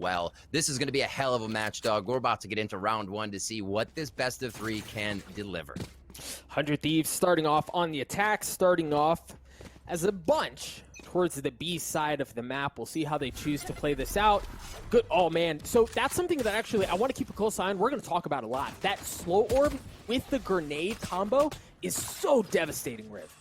well. This is going to be a hell of a match, dog. We're about to get into round one to see what this best of three can deliver. 100 Thieves starting off on the attack, starting off as a bunch towards the B side of the map. We'll see how they choose to play this out. Good. Oh, man. So that's something that actually I want to keep a close eye on. We're going to talk about a lot. That slow orb with the grenade combo is so devastating, Riv.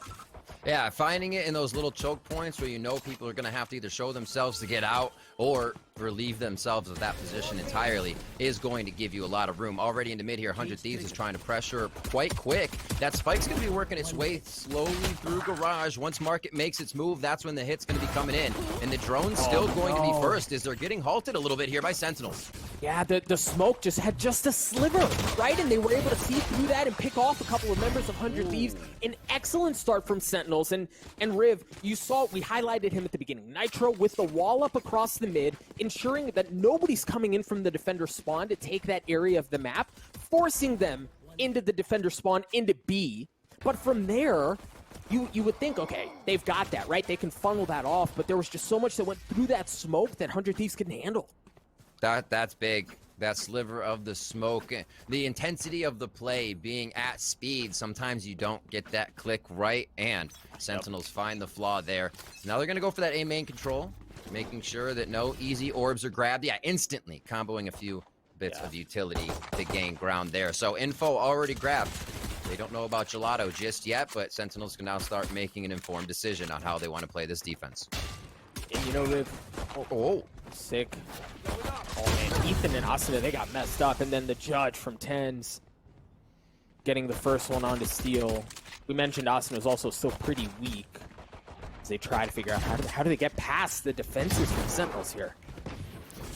Yeah, finding it in those little choke points where you know people are going to have to either show themselves to get out or relieve themselves of that position entirely is going to give you a lot of room. Already into mid here, 100 Thieves is trying to pressure quite quick. That spike's going to be working its way slowly through Garage. Once Market makes its move, that's when the hit's going to be coming in. And the drone's still going to be first as they're getting halted a little bit here by Sentinels. Yeah, the smoke just had just a sliver, right? And they were able to see through that and pick off a couple of members of 100 Thieves. An excellent start from Sentinels. And Riv, you saw, we highlighted him at the beginning. Nitro with the wall up across the mid, ensuring that nobody's coming in from the defender spawn to take that area of the map, forcing them into the defender spawn, into B. But from there, you would think, okay, they've got that, right? They can funnel that off, but there was just so much that went through that smoke that 100 Thieves couldn't handle. That's big. That sliver of the smoke, the intensity of the play being at speed. Sometimes you don't get that click right, and Sentinels find the flaw there. So now they're going to go for that A main control, making sure that no easy orbs are grabbed. Yeah, instantly comboing a few bits of utility to gain ground there. So info already grabbed. They don't know about Gelato just yet, but Sentinels can now start making an informed decision on how they want to play this defense. And you know, Riv, sick. Oh man, Ethan and Asuna, they got messed up. And then the judge from Tens getting the first one onto Steel. We mentioned Asuna was also still pretty weak as they try to figure out how do they get past the defenses from Sentinels here.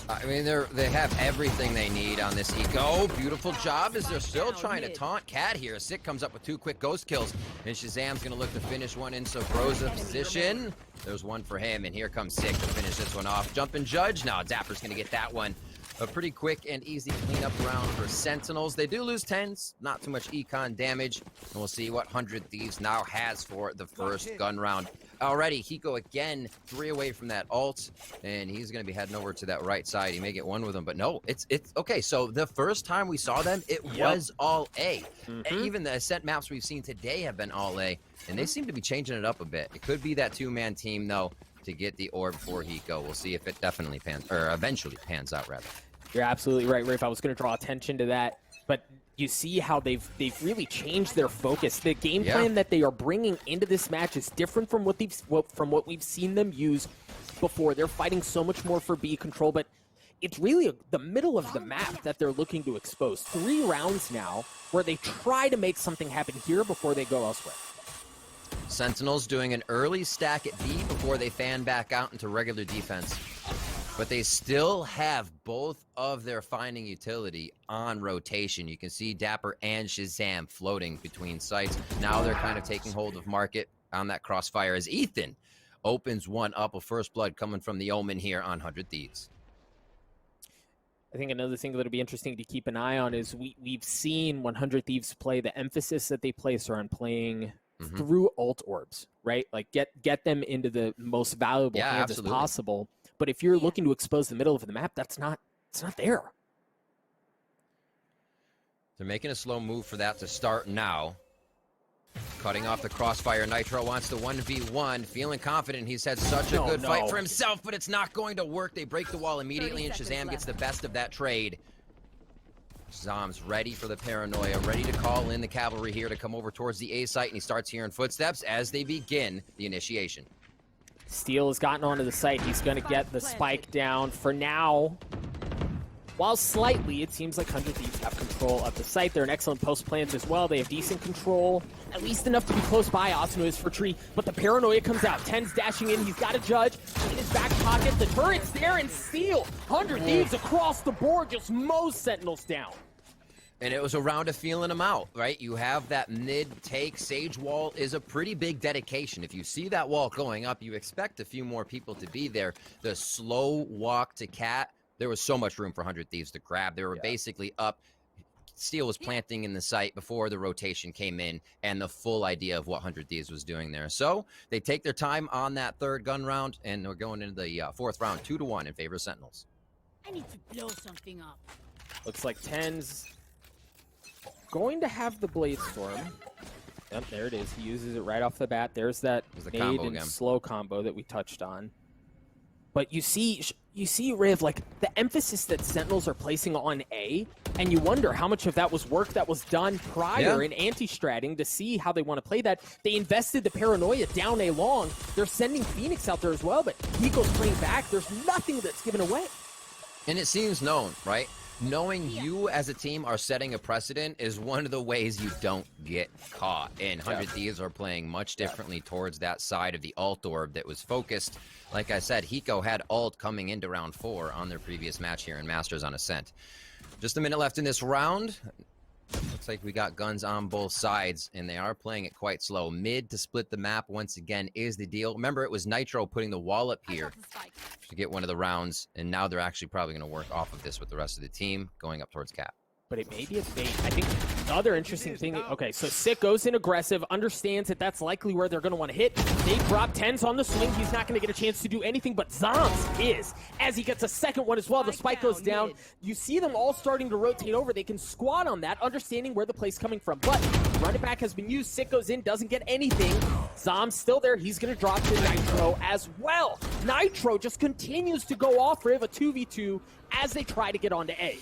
I mean, they have everything they need on this eco. Beautiful job as they're still trying to taunt Cat here. Sick comes up with 2 quick ghost kills, and Shazam's going to look to finish one in Sobroza position. There's one for him, and here comes Sick to finish this one off. Jumping Judge. Now Dapper's going to get that one. A pretty quick and easy cleanup round for Sentinels. They do lose 10s, not too much econ damage. And we'll see what 100 Thieves now has for the first gun round. Already, Hiko again, 3 away from that ult, and he's going to be heading over to that right side. He may get one with him, but no, it's okay. So the first time we saw them, it was all A. Even the Ascent maps we've seen today have been all A, and they seem to be changing it up a bit. It could be that 2-man team, though, to get the orb for Hiko. We'll see if it definitely pans, or eventually pans out, rather. You're absolutely right, Rafe. I was going to draw attention to that, but you see how they've really changed their focus. The game plan that they are bringing into this match is different from what we've seen them use before. They're fighting so much more for B control, but it's really the middle of the map that they're looking to expose. 3 rounds now where they try to make something happen here before they go elsewhere. Sentinels doing an early stack at B before they fan back out into regular defense. But they still have both of their finding utility on rotation. You can see Dapper and Shazam floating between sites. Now they're kind of taking hold of Market on that crossfire as Ethan opens one up. A first blood coming from the Omen here on 100 Thieves. I think another thing that'll be interesting to keep an eye on is we've seen 100 Thieves play. The emphasis that they place are on playing through ult orbs, right? Like get them into the most valuable hands as possible. But if you're looking to expose the middle of the map, it's not there. They're making a slow move for that to start now. Cutting off the crossfire. Nitro wants to 1v1. Feeling confident. He's had such a good fight for himself, but it's not going to work. They break the wall immediately, and Shazam gets the best of that trade. Shazam's ready for the paranoia, ready to call in the cavalry here to come over towards the A site, and he starts hearing footsteps as they begin the initiation. Steel has gotten onto the site. He's going to get the spike down for now. While slightly, it seems like 100 Thieves have control of the site. They're an excellent post plans as well. They have decent control, at least enough to be close by. Asuna is for tree, but the paranoia comes out. Ten's dashing in. He's got a judge in his back pocket. The turret's there, and Steel, 100 Thieves across the board, just mows Sentinels down. And it was a round of feeling them out, right? You have that mid-take. Sage wall is a pretty big dedication. If you see that wall going up, you expect a few more people to be there. The slow walk to Cat, there was so much room for 100 Thieves to grab. They were basically up. Steel was planting in the site before the rotation came in and the full idea of what 100 Thieves was doing there. So they take their time on that third gun round, and we're going into the fourth round 2-1 in favor of Sentinels. I need to blow something up. Looks like 10's going to have the Blade Storm. Yep, there it is. He uses it right off the bat. There's that nade and slow combo that we touched on. But you see, Riv, like, the emphasis that Sentinels are placing on A, and you wonder how much of that was work that was done prior in anti-stratting to see how they want to play that. They invested the Paranoia down A long. They're sending Phoenix out there as well, but Hiko's playing back. There's nothing that's given away. And it seems known, right? Knowing you as a team are setting a precedent is one of the ways you don't get caught. And 100 Thieves are playing much differently towards that side of the ult orb that was focused. Like I said, Hiko had ult coming into round 4 on their previous match here in Masters on Ascent. Just a minute left in this round. Looks like we got guns on both sides, and they are playing it quite slow. Mid to split the map once again is the deal. Remember, it was Nitro putting the wall up here to get one of the rounds, and now they're actually probably going to work off of this with the rest of the team going up towards cap. But it may be a bait. I think the other interesting thing, okay, so Sick goes in aggressive, understands that that's likely where they're going to want to hit. They drop 10's on the swing. He's not going to get a chance to do anything, but Zoms is. As he gets a second one as well, the spike goes down. You see them all starting to rotate over. They can squat on that, understanding where the play's coming from. But run it back has been used. Sick goes in, doesn't get anything. Zoms still there. He's going to drop to Nitro as well. Nitro just continues to go off, Riv, a 2v2 as they try to get onto A.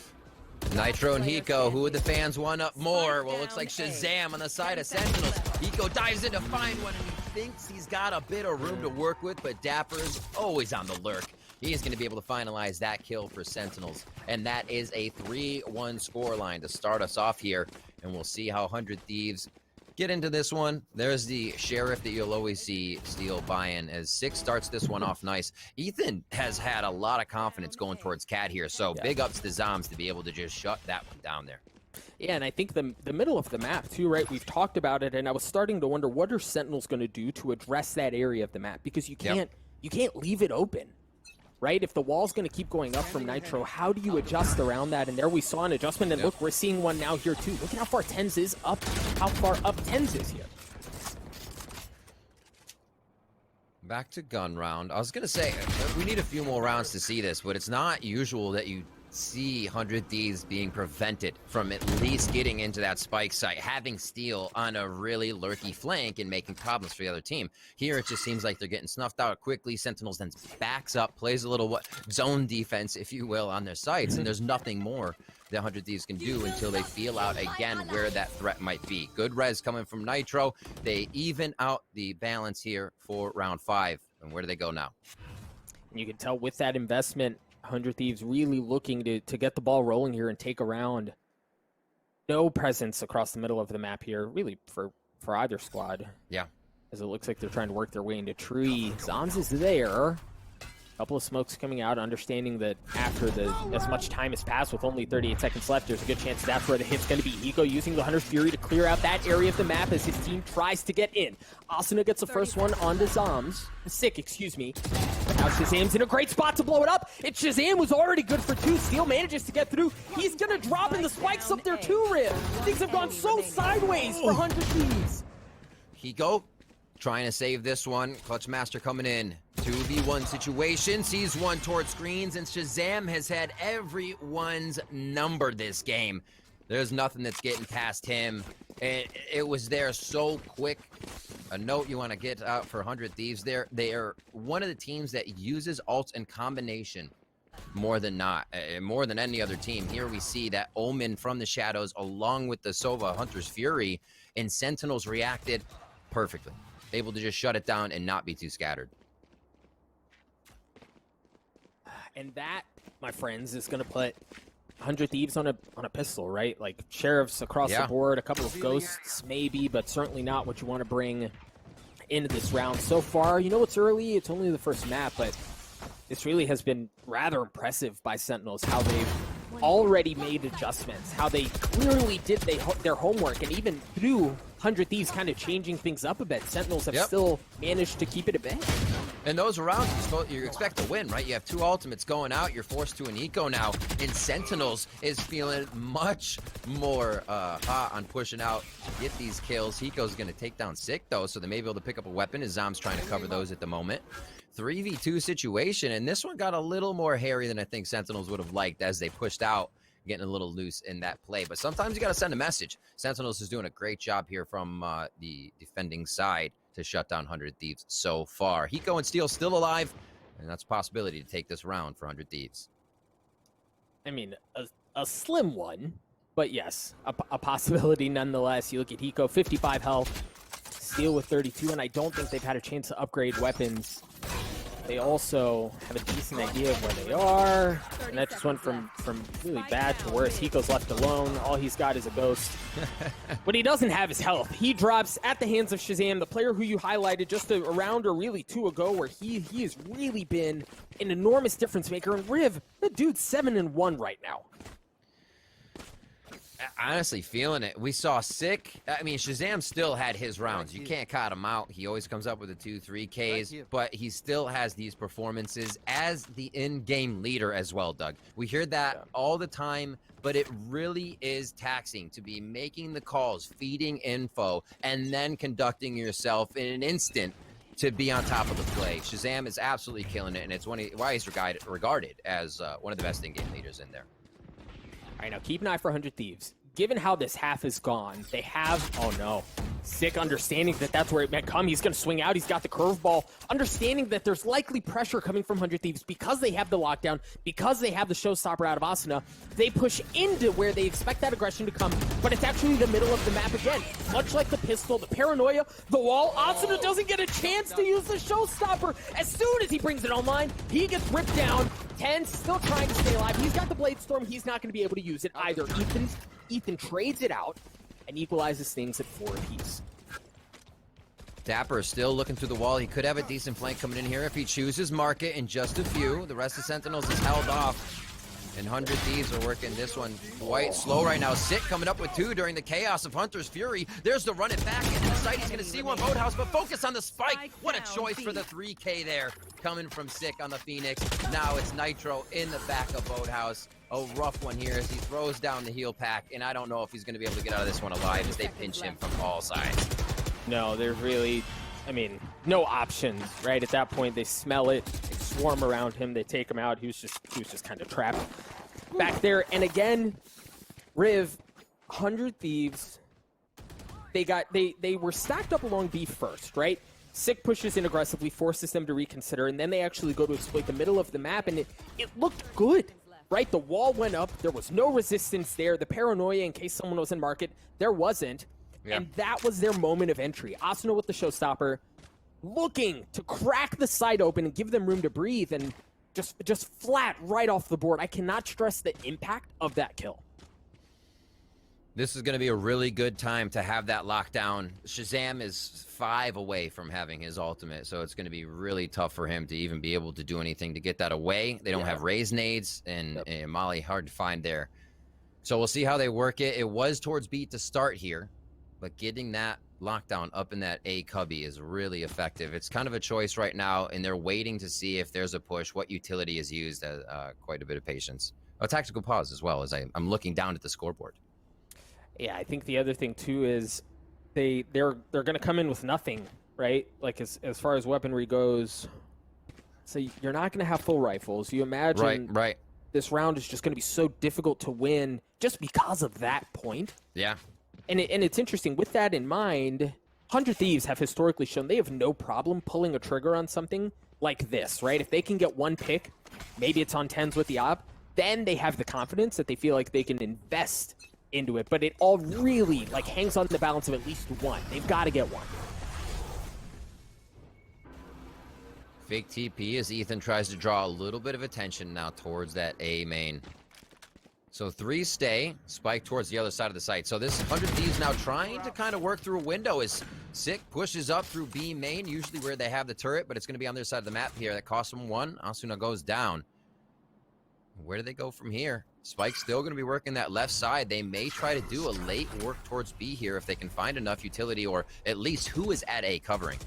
Nitro and Hiko, who would the fans want up more? Well, it looks like Shazam on the side of Sentinels. Hiko dives in to find one, and he thinks he's got a bit of room to work with, but Dapper's always on the lurk. He is going to be able to finalize that kill for Sentinels, and that is a 3-1 scoreline to start us off here, and we'll see how 100 Thieves get into this one. There's the Sheriff that you'll always see steal buy-in as Six starts this one off nice. Ethan has had a lot of confidence going towards Cat here, so big ups to Zoms to be able to just shut that one down there. Yeah, and I think the middle of the map too, right? We've talked about it, and I was starting to wonder what are Sentinels going to do to address that area of the map, because you can't leave it open. Right? If the wall's going to keep going up from Nitro, how do you adjust around that? And there we saw an adjustment, and look, we're seeing one now here too. Look at how far 10's is up, how far up 10's is here. Back to gun round. I was going to say, we need a few more rounds to see this, but it's not usual that you see 100 Thieves being prevented from at least getting into that spike site, having steal on a really lurky flank and making problems for the other team. Here, it just seems like they're getting snuffed out quickly. Sentinels then backs up, plays a little zone defense, if you will, on their sites, and there's nothing more that 100 Thieves can do until they feel out again where that threat might be. Good res coming from Nitro. They even out the balance here for round 5. And where do they go now? And you can tell with that investment, 100 Thieves really looking to get the ball rolling here and take a round. No presence across the middle of the map here, really, for either squad. Yeah. As it looks like they're trying to work their way into tree. Zoms is there. Couple of smokes coming out, understanding that after as much time has passed with only 38 seconds left, there's a good chance that's where the hit's going to be. Hiko using the Hunter's Fury to clear out that area of the map as his team tries to get in. Asuna gets the first one onto Zoms. Sick, excuse me. Now Shazam's in a great spot to blow it up. It's Shazam who's already good for 2. Steel manages to get through. He's going to drop in the spikes up there too, Riv. Things have gone so sideways for 100 Thieves. Hiko trying to save this one. Clutch Master coming in. 2v1 situation. Sees one towards screens, and Shazam has had everyone's number this game. There's nothing that's getting past him. It was there so quick. A note you want to get out for 100 Thieves there. They are one of the teams that uses ults in combination more than not, more than any other team. Here we see that Omen from the shadows along with the Sova Hunter's Fury, and Sentinels reacted perfectly. Able to just shut it down and not be too scattered. And that, my friends, is going to put 100 Thieves on a pistol, right? Like sheriffs across the board, a couple of ghosts maybe, but certainly not what you want to bring into this round. So far, you know, it's early, it's only the first map, but this really has been rather impressive by Sentinels, how they've already made adjustments, how they clearly did their homework, and even through 100 Thieves kind of changing things up a bit, Sentinels have still managed to keep it at bay. And those rounds, you expect to win, right? You have 2 ultimates going out. You're forced to an eco now. And Sentinels is feeling much more hot on pushing out to get these kills. Hiko's going to take down Sick, though, so they may be able to pick up a weapon as Zom's trying to cover those at the moment. 3v2 situation, and this one got a little more hairy than I think Sentinels would have liked as they pushed out, getting a little loose in that play. But sometimes you got to send a message. Sentinels is doing a great job here from the defending side to shut down 100 Thieves so far. Hiko and Steel still alive, and that's a possibility to take this round for 100 Thieves. I mean, a slim one, but yes, a possibility nonetheless. You look at Hiko, 55 health, Steel with 32, and I don't think they've had a chance to upgrade weapons. They also have a decent idea of where they are, and that just went from really bad to worse. Hiko's left alone. All he's got is a ghost. What he doesn't have is health. He drops at the hands of Shazam, the player who you highlighted just a round or really two ago, where he has really been an enormous difference maker. And Riv, the dude's 7-1 right now. Honestly, feeling it. We saw Sick. I mean, Shazam still had his rounds. You can't cut him out. He always comes up with the 2-3 Ks, but he still has these performances as the in-game leader as well, Doug. We hear that all the time, but it really is taxing to be making the calls, feeding info, and then conducting yourself in an instant to be on top of the play. Shazam is absolutely killing it, and it's why he's regarded as one of the best in-game leaders in there. All right, now keep an eye for 100 Thieves. Given how this half is gone, they have, oh no, Sick understanding that that's where it might come. He's going to swing out. He's got the curveball. Understanding that there's likely pressure coming from 100 Thieves because they have the lockdown, because they have the showstopper out of Asuna. They push into where they expect that aggression to come, but it's actually the middle of the map again. Much like the pistol, the paranoia, the wall, Asuna doesn't get a chance to use the showstopper. As soon as he brings it online, he gets ripped down. 10 still trying to stay alive. He's got the Blade Storm. He's not going to be able to use it either. Ethan trades it out and equalizes things at 4 apiece. Dapper is still looking through the wall. He could have a decent flank coming in here if he chooses market in just a few. The rest of Sentinels is held off. And 100 Thieves are working this one quite slow right now. Sick coming up with 2 during the chaos of Hunter's Fury. There's the run it back into the site. He's going to see one Boathouse, but focus on the spike. What a choice for the 3K there. Coming from Sick on the Phoenix. Now it's Nitro in the back of Boathouse. A rough one here as he throws down the heal pack. And I don't know if he's going to be able to get out of this one alive as they pinch him from all sides. No, there's really, I mean, no options, right? At that point, they smell it, they swarm around him, they take him out. He was just kind of trapped back there. And again, Riv, 100 Thieves, they were stacked up along B first, right? Sick pushes in aggressively, forces them to reconsider, and then they actually go to exploit the middle of the map, and it looked good, right? The wall went up, there was no resistance there. The paranoia, in case someone was in market, there wasn't. Yeah. And that was their moment of entry. Asuna with the showstopper, looking to crack the site open and give them room to breathe, and just flat right off the board. I cannot stress the impact of that kill. This is going to be a really good time to have that lockdown. Shazam is 5 away from having his ultimate, so it's going to be really tough for him to even be able to do anything to get that away. They don't have raise nades, and Molly hard to find there. So we'll see how they work it. It was towards B to start here, but getting that lockdown up in that A cubby is really effective. It's kind of a choice right now, and they're waiting to see if there's a push, what utility is used. Quite a bit of patience. A tactical pause as well as I'm looking down at the scoreboard. Yeah, I think the other thing too is they're going to come in with nothing, right? Like as far as weaponry goes. So you're not going to have full rifles. You imagine right. This round is just going to be so difficult to win just because of that point. Yeah. And it's interesting, with that in mind, 100 Thieves have historically shown they have no problem pulling a trigger on something like this, right? If they can get one pick, maybe it's on 10s with the op, then they have the confidence that they feel like they can invest into it. But it all really hangs on the balance of at least one. They've got to get one. Fake TP as Ethan tries to draw a little bit of attention now towards that A main. So 3 stay, spike towards the other side of the site. So this 100 Thieves now trying to kind of work through a window as Sick pushes up through B main, usually where they have the turret, but it's going to be on their side of the map here. That costs them 1. Asuna goes down. Where do they go from here? Spike's still going to be working that left side. They may try to do a late work towards B here if they can find enough utility, or at least who is at A covering.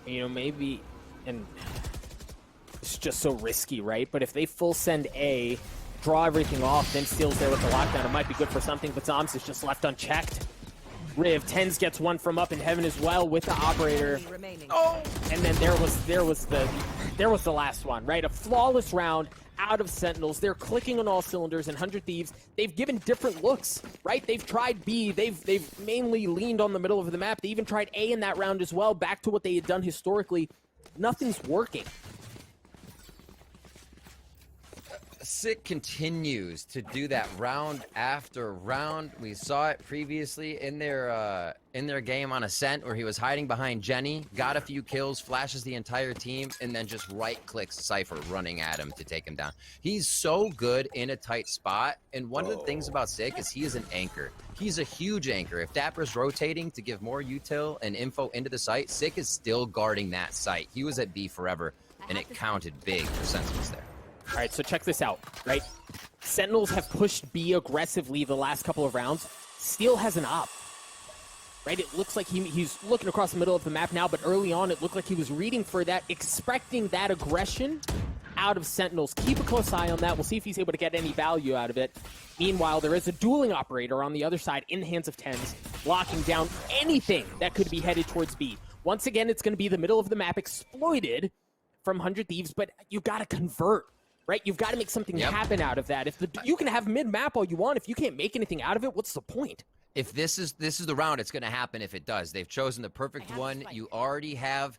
You know, maybe, and it's just so risky, right? But if they full send A, draw everything off, then Steel's there with the lockdown, it might be good for something, but Zoms is just left unchecked. Riv, Tens gets one from up in heaven as well with the operator. Oh! And then there was the last one, right? A flawless round out of Sentinels. They're clicking on all cylinders, and 100 Thieves, they've given different looks, right? They've tried B, they've mainly leaned on the middle of the map. They even tried A in that round as well, back to what they had done historically. Nothing's working. Sick continues to do that round after round. We saw it previously in their game on Ascent, where he was hiding behind Jenny, got a few kills, flashes the entire team, and then just right-clicks Cypher running at him to take him down. He's so good in a tight spot, and one of the things about Sick is he is an anchor. He's a huge anchor. If Dapper's rotating to give more util and info into the site, Sick is still guarding that site. He was at B forever, and it counted big for Sentinels there. All right, so check this out, right? Sentinels have pushed B aggressively the last couple of rounds. Steel has an op, right? It looks like he's looking across the middle of the map now, but early on it looked like he was reading for that, expecting that aggression out of Sentinels. Keep a close eye on that. We'll see if he's able to get any value out of it. Meanwhile, there is a dueling operator on the other side in the hands of Tens, locking down anything that could be headed towards B. Once again, it's going to be the middle of the map exploited from 100 Thieves, but you got to convert. Right, you've got to make something happen out of that. If you can have mid-map all you want, if you can't make anything out of it, what's the point? If this is the round, it's going to happen if it does. They've chosen the perfect one. You already have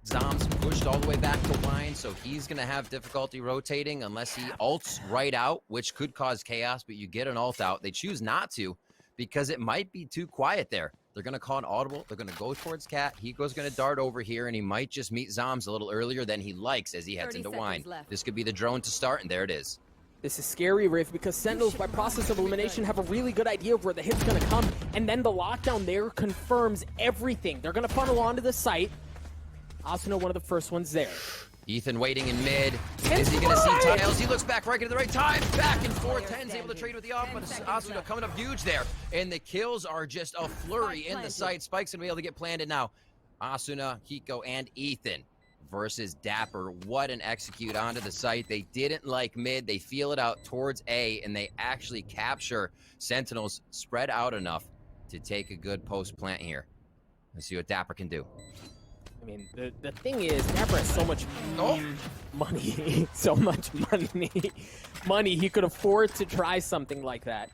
Zombs pushed all the way back to line, so he's going to have difficulty rotating unless he ults right out, which could cause chaos, but you get an ult out. They choose not to because it might be too quiet there. They're going to call an audible. They're going to go towards Cat. Hego's going to dart over here, and he might just meet Zombs a little earlier than he likes as he heads into Wine. This could be the drone to start, and there it is. This is scary, Riff, because Sentinels, by process of elimination, have a really good idea of where the hit's going to come, and then the lockdown there confirms everything. They're going to funnel onto the site. Asuna, one of the first ones there. Ethan waiting in mid. Is he going to see Tiles? He looks back right at the right time. Back and forth. Ten's able to trade with the off, but Asuna coming up huge there. And the kills are just a flurry in the site. Spike's going to be able to get planted now. Asuna, Hiko, and Ethan versus Dapper. What an execute onto the site. They didn't like mid. They feel it out towards A, and they actually capture Sentinels spread out enough to take a good post plant here. Let's see what Dapper can do. I mean, the thing is, Dapper has so much money, so much money. He could afford to try something like that.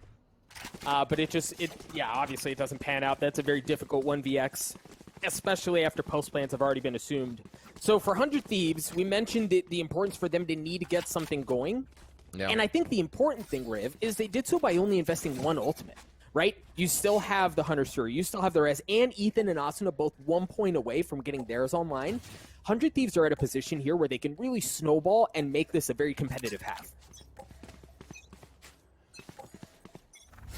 But obviously it doesn't pan out. That's a very difficult 1vx, especially after post plans have already been assumed. So for 100 Thieves, we mentioned the importance for them to need to get something going. Yeah. And I think the important thing, Riv, is they did so by only investing one ultimate. Right? You still have the Hunter's Fury, you still have the Res, and Ethan and Asuna both 1 point away from getting theirs online. 100 Thieves are at a position here where they can really snowball and make this a very competitive half.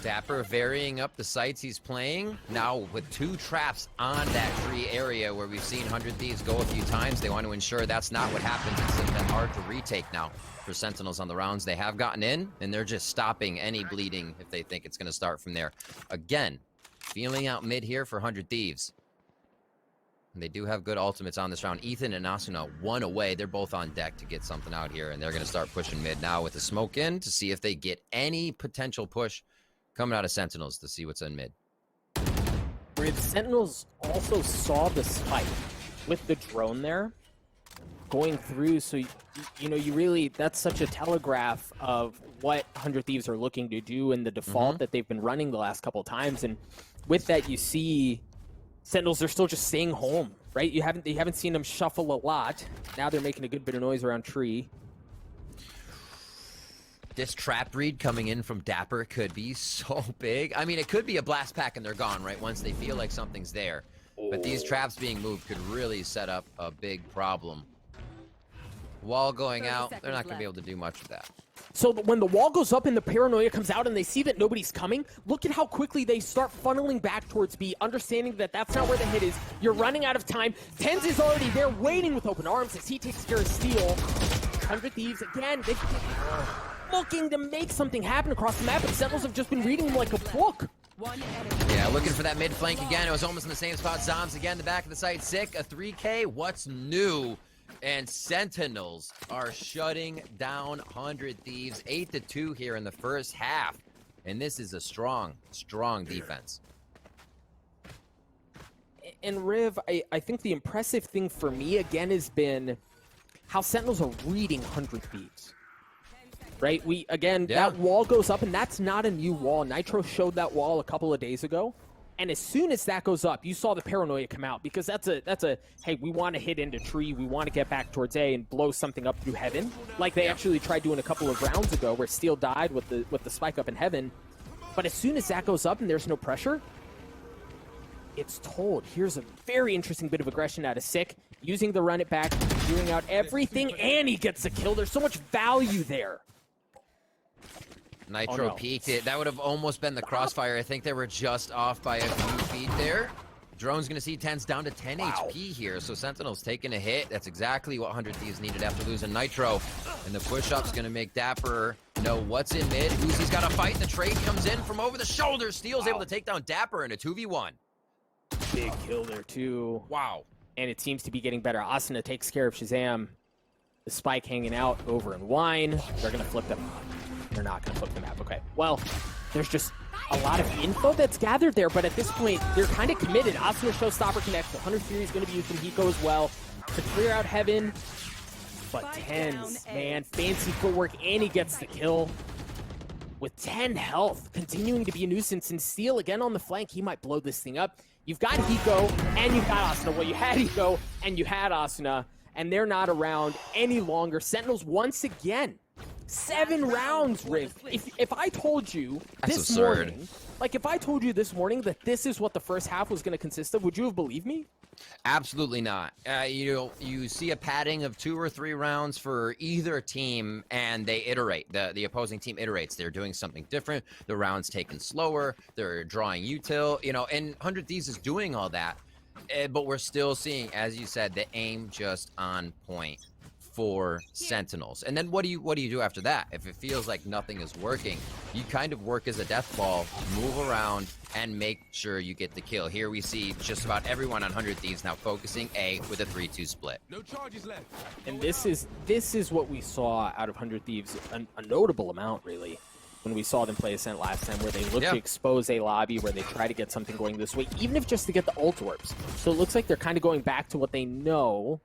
Dapper varying up the sites he's playing. Now with 2 traps on that tree area where we've seen 100 Thieves go a few times, they want to ensure that's not what happens. It's been hard to retake now for Sentinels on the rounds they have gotten in, and they're just stopping any bleeding if they think it's going to start from there. Again, feeling out mid here for 100 Thieves. And they do have good ultimates on this round. Ethan and Asuna 1 away. They're both on deck to get something out here, and they're going to start pushing mid now with the smoke in to see if they get any potential push coming out of Sentinels to see what's in mid. Where the Sentinels also saw the spike with the drone there going through, so you really, that's such a telegraph of what 100 Thieves are looking to do and the default that they've been running the last couple of times. And with that, you see Sentinels, they're still just staying home, right? You haven't seen them shuffle a lot. Now they're making a good bit of noise around tree. This trap read coming in from Dapper could be so big. I mean, it could be a blast pack and they're gone, right? Once they feel like something's there. But these traps being moved could really set up a big problem. Wall going out, they're not going to be able to do much with that. So when the wall goes up and the paranoia comes out and they see that nobody's coming, look at how quickly they start funneling back towards B, understanding that that's not where the hit is. You're running out of time. Tens is already there waiting with open arms as he takes care of Steel. 100 Thieves, again, they're looking to make something happen across the map, and Sentinels have just been reading them like a book. Yeah, looking for that mid flank again. It was almost in the same spot. Zombs again, the back of the site. Sick, a 3K. What's new? And Sentinels are shutting down 100 Thieves. 8-2 here in the first half. And this is a strong, strong defense. And Riv, I think the impressive thing for me, again, has been how Sentinels are reading 100 Thieves. Right? That wall goes up, and that's not a new wall. Nitro showed that wall a couple of days ago. And as soon as that goes up, you saw the paranoia come out, because that's a hey, we want to hit into tree, we want to get back towards A and blow something up through heaven, like they actually tried doing a couple of rounds ago, where Steel died with the spike up in heaven. But as soon as that goes up and there's no pressure, it's told. Here's a very interesting bit of aggression out of Sick, using the run it back, doing out everything, and he gets the kill. There's so much value there. Nitro peeked it. That would have almost been the crossfire. I think they were just off by a few feet there. Drone's going to see 10's down to 10 HP here, so Sentinel's taking a hit. That's exactly what 100 Thieves needed after losing Nitro. And the push-up's going to make Dapper know what's in mid. Uzi's got to fight. The trade comes in from over the shoulder. Steel's able to take down Dapper in a 2v1. Big kill there, too. Wow. And it seems to be getting better. Asuna takes care of Shazam. The spike hanging out over in Wine. They're going to flip them. They're not going to flip the map. Okay. Well, there's just a lot of info that's gathered there, but at this point, they're kind of committed. Asuna Showstopper connects. The 100 Fury is going to be used from Hiko as well to clear out Heaven. But 10's, man, fancy footwork, and he gets the kill. With 10 health, continuing to be a nuisance, and Steel again on the flank, he might blow this thing up. You've got Hiko, and you've got Asuna. Well, you had Hiko, and you had Asuna, and they're not around any longer. Sentinels once again. 7 rounds, Riv. If I told you this morning, if I told you this morning that this is what the first half was going to consist of, would you have believed me? Absolutely not. You see a padding of 2 or 3 rounds for either team, and they iterate. The opposing team iterates. They're doing something different. The round's taken slower. They're drawing util. And 100 Thieves is doing all that. But we're still seeing, as you said, the aim just on point for Sentinels. And then what do you do after that? If it feels like nothing is working, you kind of work as a death ball, move around, and make sure you get the kill. Here we see just about everyone on 100 Thieves now focusing A with a 3-2 split. No charges left. And this is what we saw out of 100 Thieves, a notable amount, really, when we saw them play Ascent last time, where they look to expose a lobby, where they try to get something going this way, even if just to get the ult orbs. So it looks like they're kind of going back to what they know.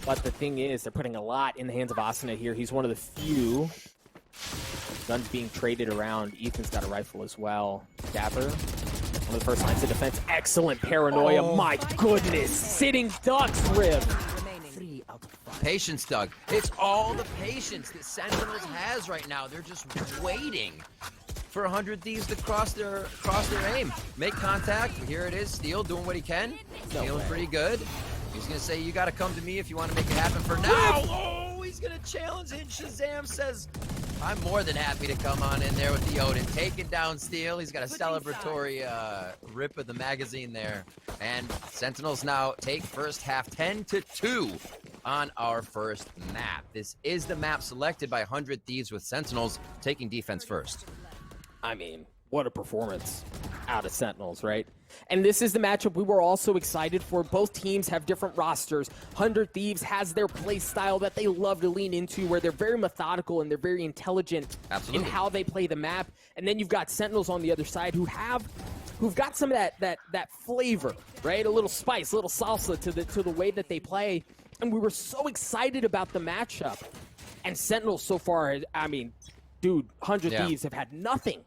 But the thing is, they're putting a lot in the hands of Asuna here. He's one of the few guns being traded around. Ethan's got a rifle as well. Dapper, one of the first lines of defense. Excellent paranoia. Oh my goodness. Sitting ducks, Riv. 3 out of 5. Patience, Doug. It's all the patience that Sentinels has right now. They're just waiting for 100 Thieves to cross their aim. Make contact. Here it is. Steel doing what he can. Feeling pretty good. He's going to say, you got to come to me if you want to make it happen for now. Oh, he's going to challenge it. Shazam says, I'm more than happy to come on in there with the Odin. Taking down Steel. He's got a celebratory rip of the magazine there. And Sentinels now take first half 10-2 on our first map. This is the map selected by 100 Thieves, with Sentinels taking defense first. I mean, what a performance out of Sentinels, right? And this is the matchup we were also excited for. Both teams have different rosters. 100 Thieves has their play style that they love to lean into, where they're very methodical and they're very intelligent in how they play the map. And then you've got Sentinels on the other side who've got some of that flavor, right? A little spice, a little salsa to the way that they play. And we were so excited about the matchup. And Sentinels so far, I mean, dude, 100 Thieves have had nothing.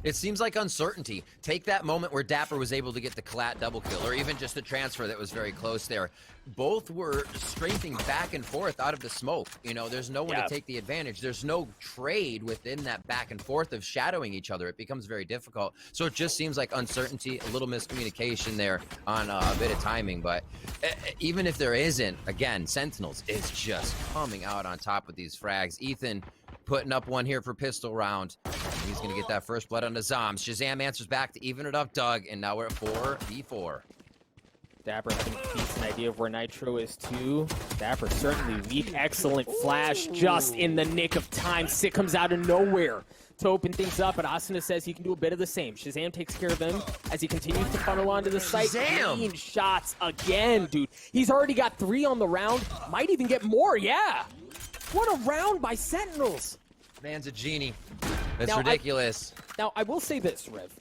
It seems like uncertainty. Take that moment where Dapper was able to get the Collat double kill, or even just a transfer that was very close there. Both were strafing back and forth out of the smoke. There's no one to take the advantage. There's no trade within that back and forth of shadowing each other. It becomes very difficult. So it just seems like uncertainty, a little miscommunication there on a bit of timing. But even if there isn't, again, Sentinels is just coming out on top with these frags. Ethan putting up one here for pistol round. He's going to get that first blood on the Zombs. Shazam answers back to even it up, Doug, and now we're at 4v4. Dapper having a decent idea of where Nitro is too. Dapper certainly weak. Excellent flash just in the nick of time. Sick comes out of nowhere to open things up, but Asuna says he can do a bit of the same. Shazam takes care of him as he continues to funnel onto the site. Clean shots again, dude. He's already got 3 on the round. Might even get more, yeah. What a round by Sentinels. Man's a genie. That's ridiculous. Now, I will say this, Riv.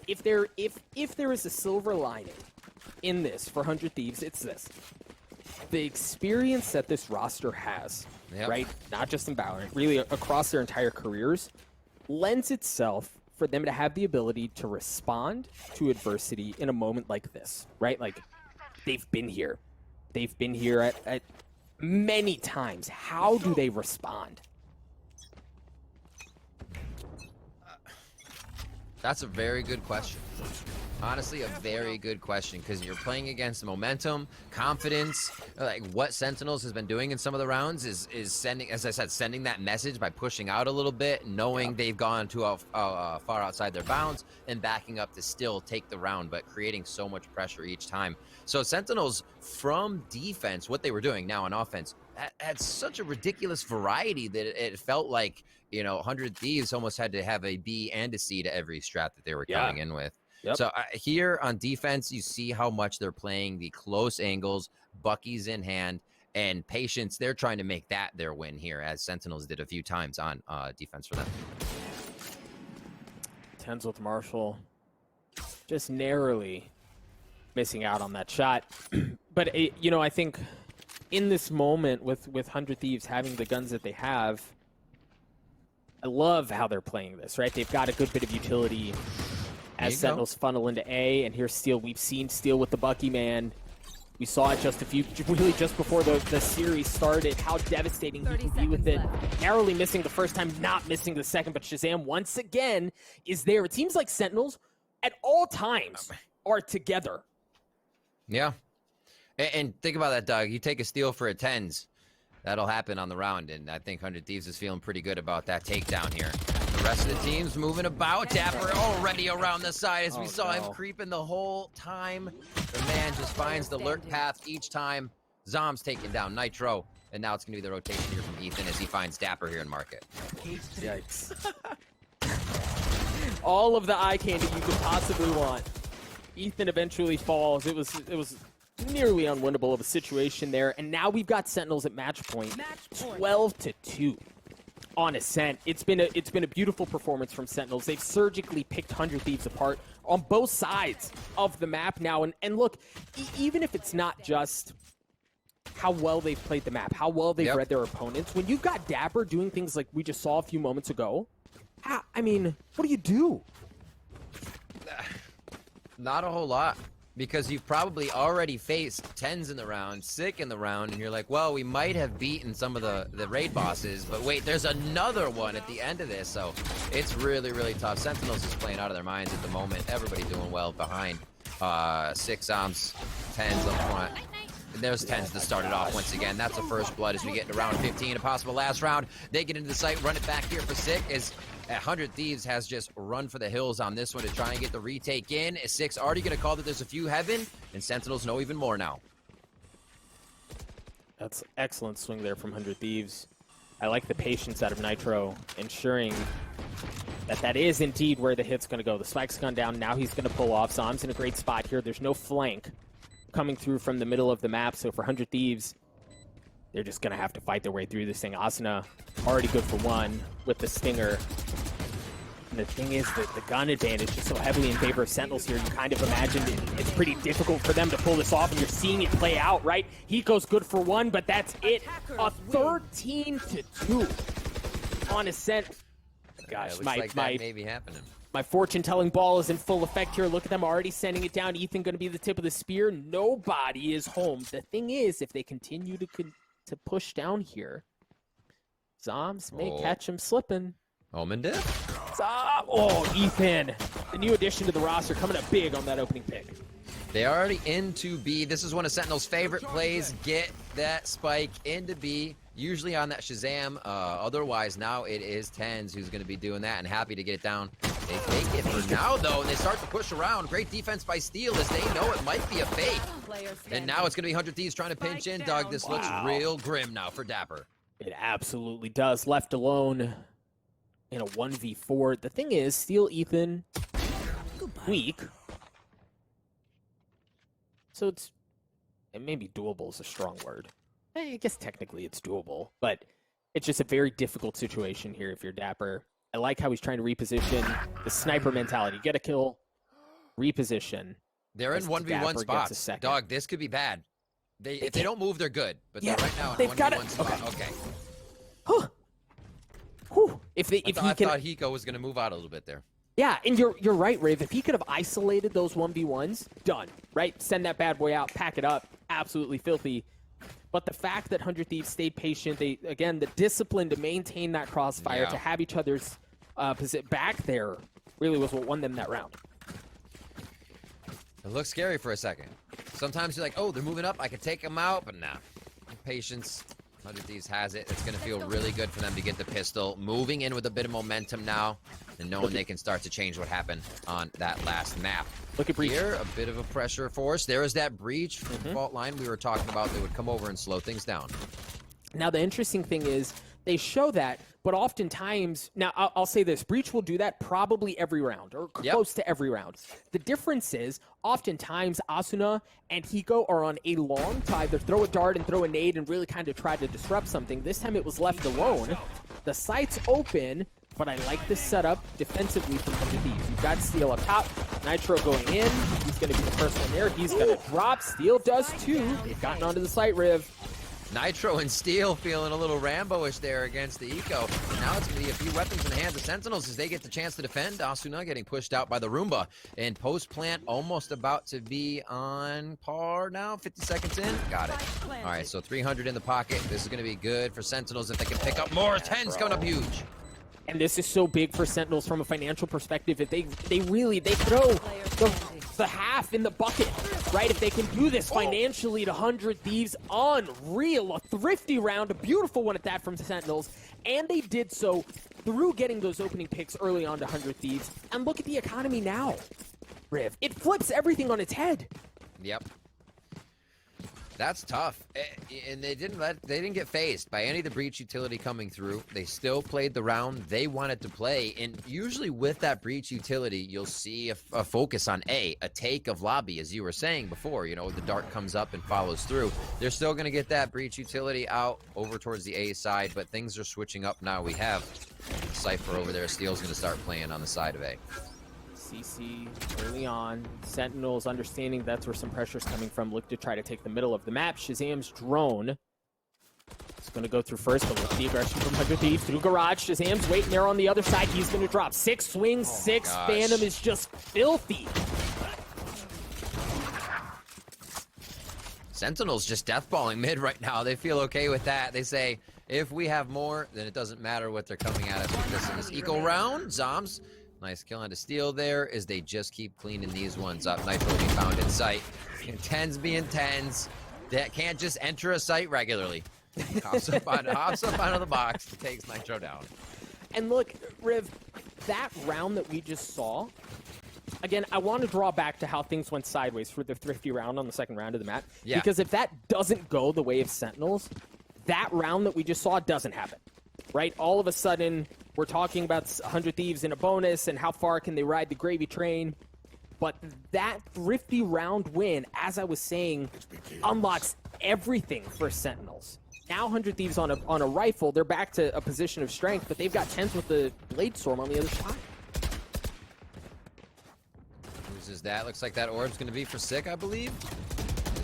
if there is a silver lining in this for 100 Thieves, it's this. The experience that this roster has, right? Not just in Valorant, really across their entire careers, lends itself for them to have the ability to respond to adversity in a moment like this, right? Like, they've been here. They've been here at many times. How do they respond? That's a very good question. Honestly, a very good question, because you're playing against momentum, confidence. Like what Sentinels has been doing in some of the rounds is sending, as I said, sending that message by pushing out a little bit, knowing they've gone too far outside their bounds, and backing up to still take the round, but creating so much pressure each time. So Sentinels, from defense, what they were doing now on offense, had such a ridiculous variety that it felt like, you know, 100 Thieves almost had to have a B and a C to every strat that they were coming in with. Yep. So here on defense, you see how much they're playing the close angles, Bucky's in hand, and patience. They're trying to make that their win here, as Sentinels did a few times on defense for them. Tens with Marshall, just narrowly missing out on that shot. But, you know, I think in this moment with 100 Thieves having the guns that they have, I love how they're playing this, right? They've got a good bit of utility as Sentinels funnel into A, and here's Steel. We've seen Steel with the Bucky man. We saw it just before the series started, how devastating he can be with it. Narrowly missing the first time, not missing the second, but Shazam once again is there. It seems like Sentinels at all times are together. Yeah. And think about that, Doug. You take a Steel for a tens. That'll happen on the round, and I think 100 Thieves is feeling pretty good about that takedown here. The rest of the team's moving about. Dapper already around the side as we saw him creeping the whole time. The man just finds the lurk path each time. Zom's taking down Nitro, and now it's going to be the rotation here from Ethan as he finds Dapper here in market. Yikes. All of the eye candy you could possibly want. Ethan eventually falls. It was nearly unwinnable of a situation there, and now we've got Sentinels at match point, 12-2 on Ascent. It's been a beautiful performance from Sentinels. They've surgically picked 100 Thieves apart on both sides of the map now, and look, even if it's not just how well they've played the map, how well they've read their opponents, when you've got Dapper doing things like we just saw a few moments ago, I mean, what do you do? Not a whole lot. Because you've probably already faced tens in the round, sick in the round, and you're like, well, we might have beaten some of the raid bosses, but wait, there's another one at the end of this, so it's really, really tough. Sentinels is playing out of their minds at the moment. Everybody doing well behind. 6 Zoms, 10s up front. And there's 10s to start it off once again. That's a first blood as we get into round 15, a possible last round. They get into the site, run it back here for Sick as 100 Thieves has just run for the hills on this one to try and get the retake in. Six already going to call that there's a few heaven, and Sentinels know even more now. That's excellent swing there from 100 Thieves. I like the patience out of Nitro, ensuring that is indeed where the hit's going to go. The spike's gone down. Now he's going to pull off. Zom's in a great spot here. There's no flank coming through from the middle of the map, so for 100 Thieves, they're just going to have to fight their way through this thing. Asuna already good for one with the Stinger. And the thing is that the gun advantage is so heavily in favor of Sentinels here, you kind of imagine it's pretty difficult for them to pull this off, and you're seeing it play out, right? Hiko's good for one, but that's it. A 13-2 on Ascent. Gosh, looks like that may be happening. My fortune-telling ball is in full effect here. Look at them already sending it down. Ethan going to be the tip of the spear. Nobody is home. The thing is, if they continue to push down here, Zoms may catch him slipping. Omen did? Oh, Ethan. The new addition to the roster coming up big on that opening pick. They are already into B. This is one of Sentinel's favorite plays. Get that spike into B, usually on that Shazam. Otherwise, now it is Tens who's going to be doing that, and happy to get it down. They take it for now, though. They start to push around. Great defense by Steel as they know it might be a fake. And now it's going to be 100 Thieves trying to pinch in. Doug, this looks real grim now for Dapper. It absolutely does. Left alone in a 1v4. The thing is, Steel, Ethan, weak. So it's, and maybe doable is a strong word. I guess technically it's doable, but it's just a very difficult situation here if you're Dapper. I like how he's trying to reposition the sniper mentality. Get a kill, reposition. They're in as 1v1 Dapper gets a spots. second. Dog, this could be bad. If they don't move, they're good. But Yeah, they're right now in they've 1v1 got it. spot. Okay. Okay. Huh. Whew. I he thought can, Hiko was going to move out a little bit there. yeah, and you're right, Riv. If he could have isolated those 1v1s, done. Right? Send that bad boy out, pack it up. Absolutely filthy. But the fact that 100 Thieves stayed patient, the discipline to maintain that crossfire, Yeah. to have each other's back there, really was what won them that round. It looks scary for a second. Sometimes you're like, oh, they're moving up. I can take them out, but nah. Patience. 100 Thieves has it. It's going to feel really good for them to get the pistol. Moving in with a bit of momentum now, and knowing they can start to change what happened on that last map. Look at Breach. Here, a bit of a pressure force. There is that breach fault line we were talking about. They would come over and slow things down. Now, the interesting thing is they show that, but oftentimes, now I'll say this, Breach will do that probably every round, or close to every round. The difference is, oftentimes, Asuna and Hiko are on a long to either throw a dart and throw a nade and really kind of try to disrupt something. This time it was left alone. The site's open, but I like this setup defensively from 100 Thieves. You've got Steel up top, Nitro going in. He's going to be the first one there. He's going to drop. Steel does too. They've gotten onto the site, Riv. Nitro and Steel feeling a little Rambo-ish there against the Eco. Now it's going to be a few weapons in the hands of Sentinels as they get the chance to defend. Asuna getting pushed out by the Roomba. And post-plant almost about to be on par now. 50 seconds in. Got it. All right, so 300 in the pocket. This is going to be good for Sentinels if they can pick up more. 10's coming up huge. And this is so big for Sentinels from a financial perspective. If they throw the half in the bucket, right? If they can do this financially to 100 Thieves, unreal. A thrifty round, a beautiful one at that from Sentinels. And they did so through getting those opening picks early on to 100 Thieves. And look at the economy now, Riv. It flips everything on its head. Yep. That's tough, and they didn't get phased by any of the breach utility coming through. They still played the round they wanted to play, and usually with that breach utility, you'll see a focus on a take of lobby, as you were saying before. You know, the dart comes up and follows through. They're still going to get that breach utility out over towards the A side, but things are switching up now. We have Cypher over there. Steel's going to start playing on the side of A. CC early on. Sentinels understanding that's where some pressure's coming from. Look to try to take the middle of the map. Shazam's drone. It's going to go through first, but look at the aggression from 100 Thieves through Garage. Shazam's waiting there on the other side. He's going to drop 6 swings, 6. Phantom is just filthy. Sentinels just deathballing mid right now. They feel okay with that. They say, if we have more, then it doesn't matter what they're coming at us with this in this eco round. Zoms. Nice kill onto Steel there as they just keep cleaning these ones up. Nitro will be found in sight. And 10s being 10s. That can't just enter a site regularly. Hops up out of the box, takes Nitro down. And look, Riv, that round that we just saw, again, I want to draw back to how things went sideways for the thrifty round on the second round of the map. Yeah. Because if that doesn't go the way of Sentinels, that round that we just saw doesn't happen. Right? All of a sudden, we're talking about 100 Thieves in a bonus and how far can they ride the gravy train. But that thrifty round win, as I was saying, unlocks everything for Sentinels. Now 100 Thieves on a rifle, they're back to a position of strength, but they've got 10s with the Blade Storm on the other side. Loses that. Looks like that orb's going to be for Sick, I believe.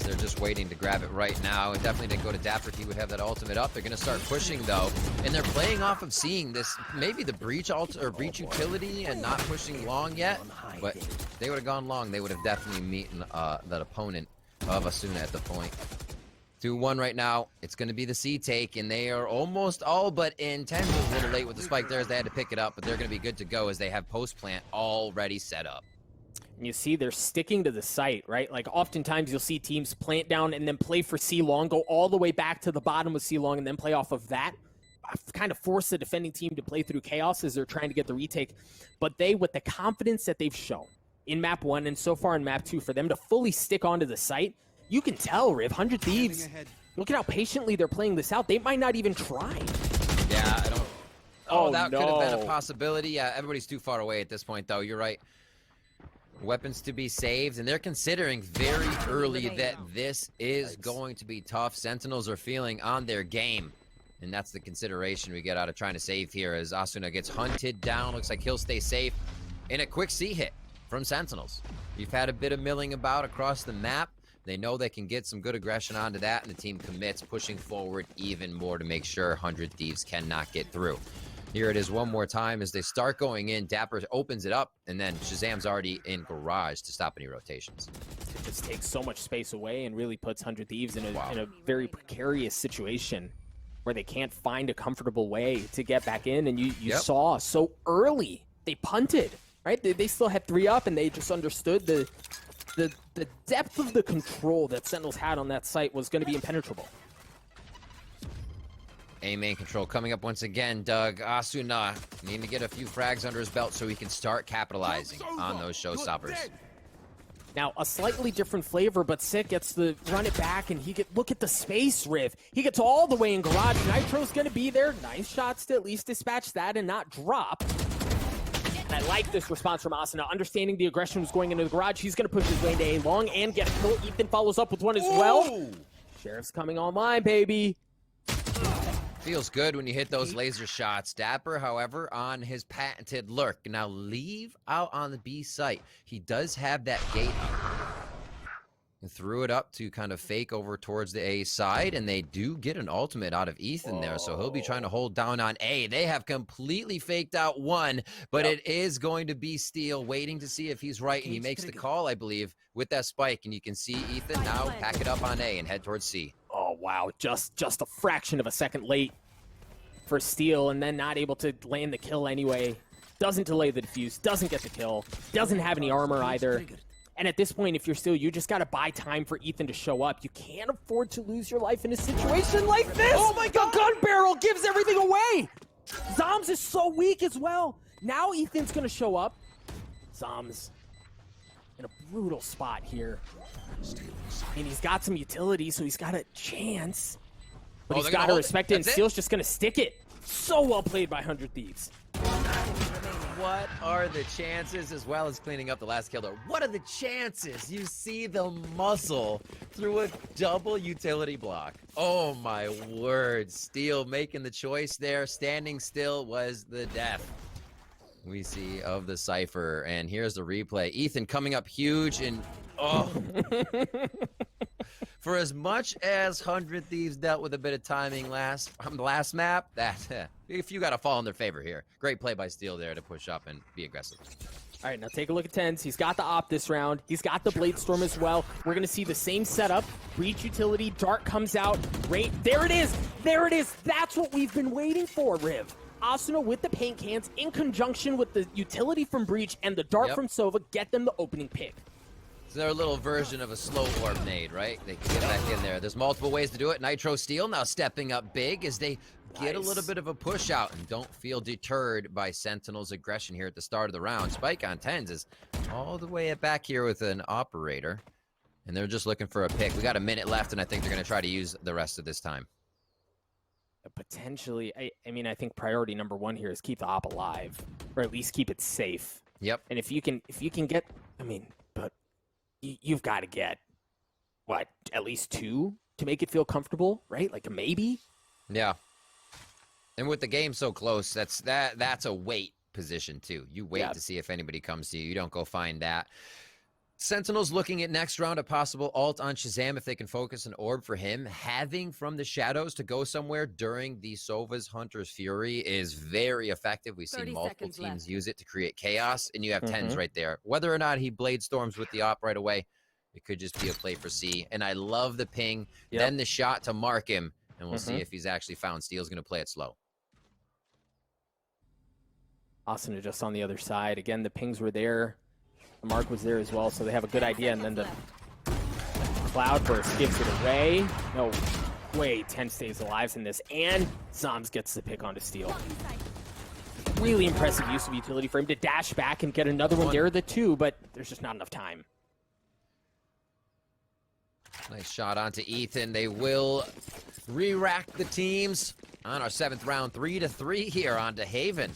They're just waiting to grab it right now. It definitely didn't go to Dapper. He would have that ultimate up. They're going to start pushing, though. And they're playing off of seeing this, maybe the breach breach utility and not pushing long yet. But if they would have gone long, they would have definitely meeting that opponent of Asuna at the point. 2-1 right now. It's going to be the C take, and they are almost all but in. 10 was a little late with the spike there as they had to pick it up, but they're going to be good to go as they have post plant already set up. And you see they're sticking to the site, right? Like oftentimes you'll see teams plant down and then play for C long, go all the way back to the bottom with C long and then play off of that. Kind of force the defending team to play through chaos as they're trying to get the retake. But they, with the confidence that they've shown in map 1 and so far in map 2, for them to fully stick onto the site, you can tell, Riv, 100 Thieves, look at how patiently they're playing this out. They might not even try. Yeah, I don't... Oh, that no. could have been a possibility. Yeah, everybody's too far away at this point, though. You're right. Weapons to be saved, and they're considering very early that this is going to be tough. Sentinels are feeling on their game, and that's the consideration we get out of trying to save here as Asuna gets hunted down. Looks like he'll stay safe. And a quick C hit from Sentinels. You've had a bit of milling about across the map. They know they can get some good aggression onto that, and the team commits, pushing forward even more to make sure 100 Thieves cannot get through. Here it is one more time as they start going in. Dapper opens it up, and then Shazam's already in garage to stop any rotations. It just takes so much space away and really puts 100 Thieves in a very precarious situation where they can't find a comfortable way to get back in. And you saw so early, they punted, right? They still had 3 up, and they just understood the depth of the control that Sentinels had on that site was going to be impenetrable. A main control coming up once again. Doug Asuna needing to get a few frags under his belt so he can start capitalizing on those showstoppers. Now, a slightly different flavor, but Sick gets to run it back, and look at the space, Riv. He gets all the way in garage. Nitro's going to be there. Nice shots to at least dispatch that and not drop. And I like this response from Asuna. Understanding the aggression was going into the garage, he's going to push his way into A long and get a kill. Ethan follows up with one as well. Sheriff's coming online, baby. Feels good when you hit those laser shots. Dapper, however, on his patented lurk. Now leave out on the B site. He does have that gate up. And threw it up to kind of fake over towards the A side, and they do get an ultimate out of Ethan there, so he'll be trying to hold down on A. They have completely faked out one, but it is going to be Steel, waiting to see if he's right, and he makes the call, I believe, with that spike, and you can see Ethan now pack it up on A and head towards C. Oh, wow. Just a fraction of a second late for Steel, and then not able to land the kill anyway. Doesn't delay the defuse, doesn't get the kill, doesn't have any armor either. And at this point, if you're Steel, you just got to buy time for Ethan to show up. You can't afford to lose your life in a situation like this. Oh my God, the gun barrel gives everything away. Zoms is so weak as well. Now Ethan's going to show up. Zoms in a brutal spot here. And he's got some utility, so he's got a chance. But he's got to respect it, and Steel's just going to stick it. So well played by 100 Thieves. What are the chances, as well as cleaning up the last kill there? What are the chances? You see the muscle through a double utility block. Oh my word. Steel making the choice there. Standing still was the death we see of the Cypher. And here's the replay. Ethan coming up huge, and for as much as 100 Thieves dealt with a bit of timing on the last map, if you got to fall in their favor here. Great play by Steel there to push up and be aggressive. All right, now take a look at Tens. He's got the op this round. He's got the Blade Storm as well. We're going to see the same setup. Breach utility, Dart comes out. Right, there it is. There it is. That's what we've been waiting for, Riv. Asuna with the paint cans in conjunction with the utility from Breach and the Dart from Sova get them the opening pick. It's their little version of a slow orb nade, right? They can get back in there. There's multiple ways to do it. Nitro Steel now stepping up big as they get a little bit of a push out and don't feel deterred by Sentinel's aggression here at the start of the round. Spike on Tens is all the way back here with an operator, and they're just looking for a pick. We got a minute left, and I think they're going to try to use the rest of this time. Potentially, I mean, I think priority number one here is keep the op alive, or at least keep it safe. Yep. And if you can get, I mean, but you've got to get what, at least 2 to make it feel comfortable, right? Like a maybe. Yeah. And with the game so close, that's a wait position too. You wait to see if anybody comes to you. You don't go find that. Sentinels looking at next round, a possible ult on Shazam if they can focus an orb for him. Having from the shadows to go somewhere during the Sova's Hunter's Fury is very effective. We've seen multiple teams use it to create chaos, and you have Tens right there. Whether or not he Blade Storms with the op right away, it could just be a play for C. And I love the ping, then the shot to mark him, and we'll see if he's actually found. Steel's going to play it slow. Asuna just on the other side. Again, the pings were there. The mark was there as well, so they have a good idea. And then the Cloudburst gives it away. No way 10 stays alive in this. And Zoms gets the pick onto Steel. Really impressive use of utility for him to dash back and get another one. There are the 2, but there's just not enough time. Nice shot onto Ethan. They will re-rack the teams on our 7th round. 3-3 here onto Haven.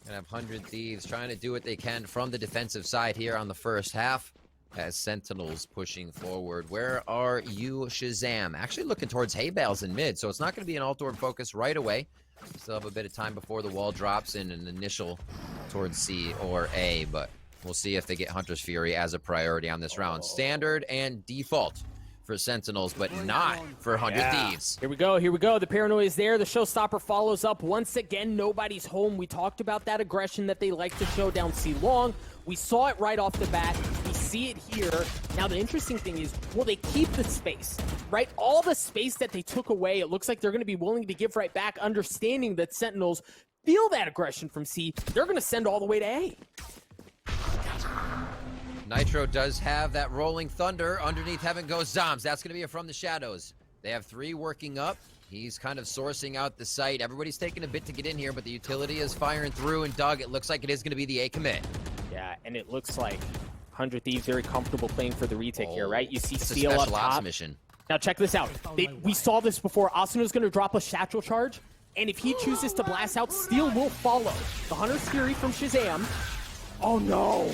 Gonna have 100 Thieves trying to do what they can from the defensive side here on the first half as Sentinels pushing forward. Where are you, Shazam? Actually looking towards hay bales in mid, so it's not going to be an alt-orb focus right away. Still have a bit of time before the wall drops in an initial towards C or A, but We'll see if they get Hunter's Fury as a priority on this round. Standard and default for Sentinels, but not for 100 Thieves. Here we go, here we go. The paranoia is there. The showstopper follows up. Once again, nobody's home. We talked about that aggression that they like to show down C long. We saw it right off the bat. We see it here. Now, the interesting thing is, will they keep the space, right? All the space that they took away, it looks like they're going to be willing to give right back, understanding that Sentinels feel that aggression from C. They're going to send all the way to A. Nitro does have that rolling thunder. Underneath heaven goes Zombs. That's going to be a from the shadows. They have 3 working up. He's kind of sourcing out the site. Everybody's taking a bit to get in here, but the utility is firing through, and Doug, it looks like it is going to be the A commit. Yeah, and it looks like 100 Thieves very comfortable playing for the retake here, right? You see Steel up special ops top. mission. Now check this out. We saw this before. Asuna's going to drop a satchel charge, and if he chooses to blast out, Steel will follow. The Hunter's Fury from Shazam. Oh no!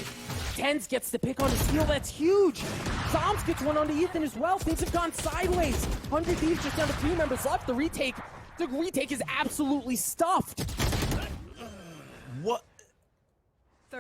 Tens gets the pick on Steel, that's huge! Zombs gets one onto Ethan as well, things have gone sideways! 100 Thieves just down to 3 members left, the retake is absolutely stuffed! What?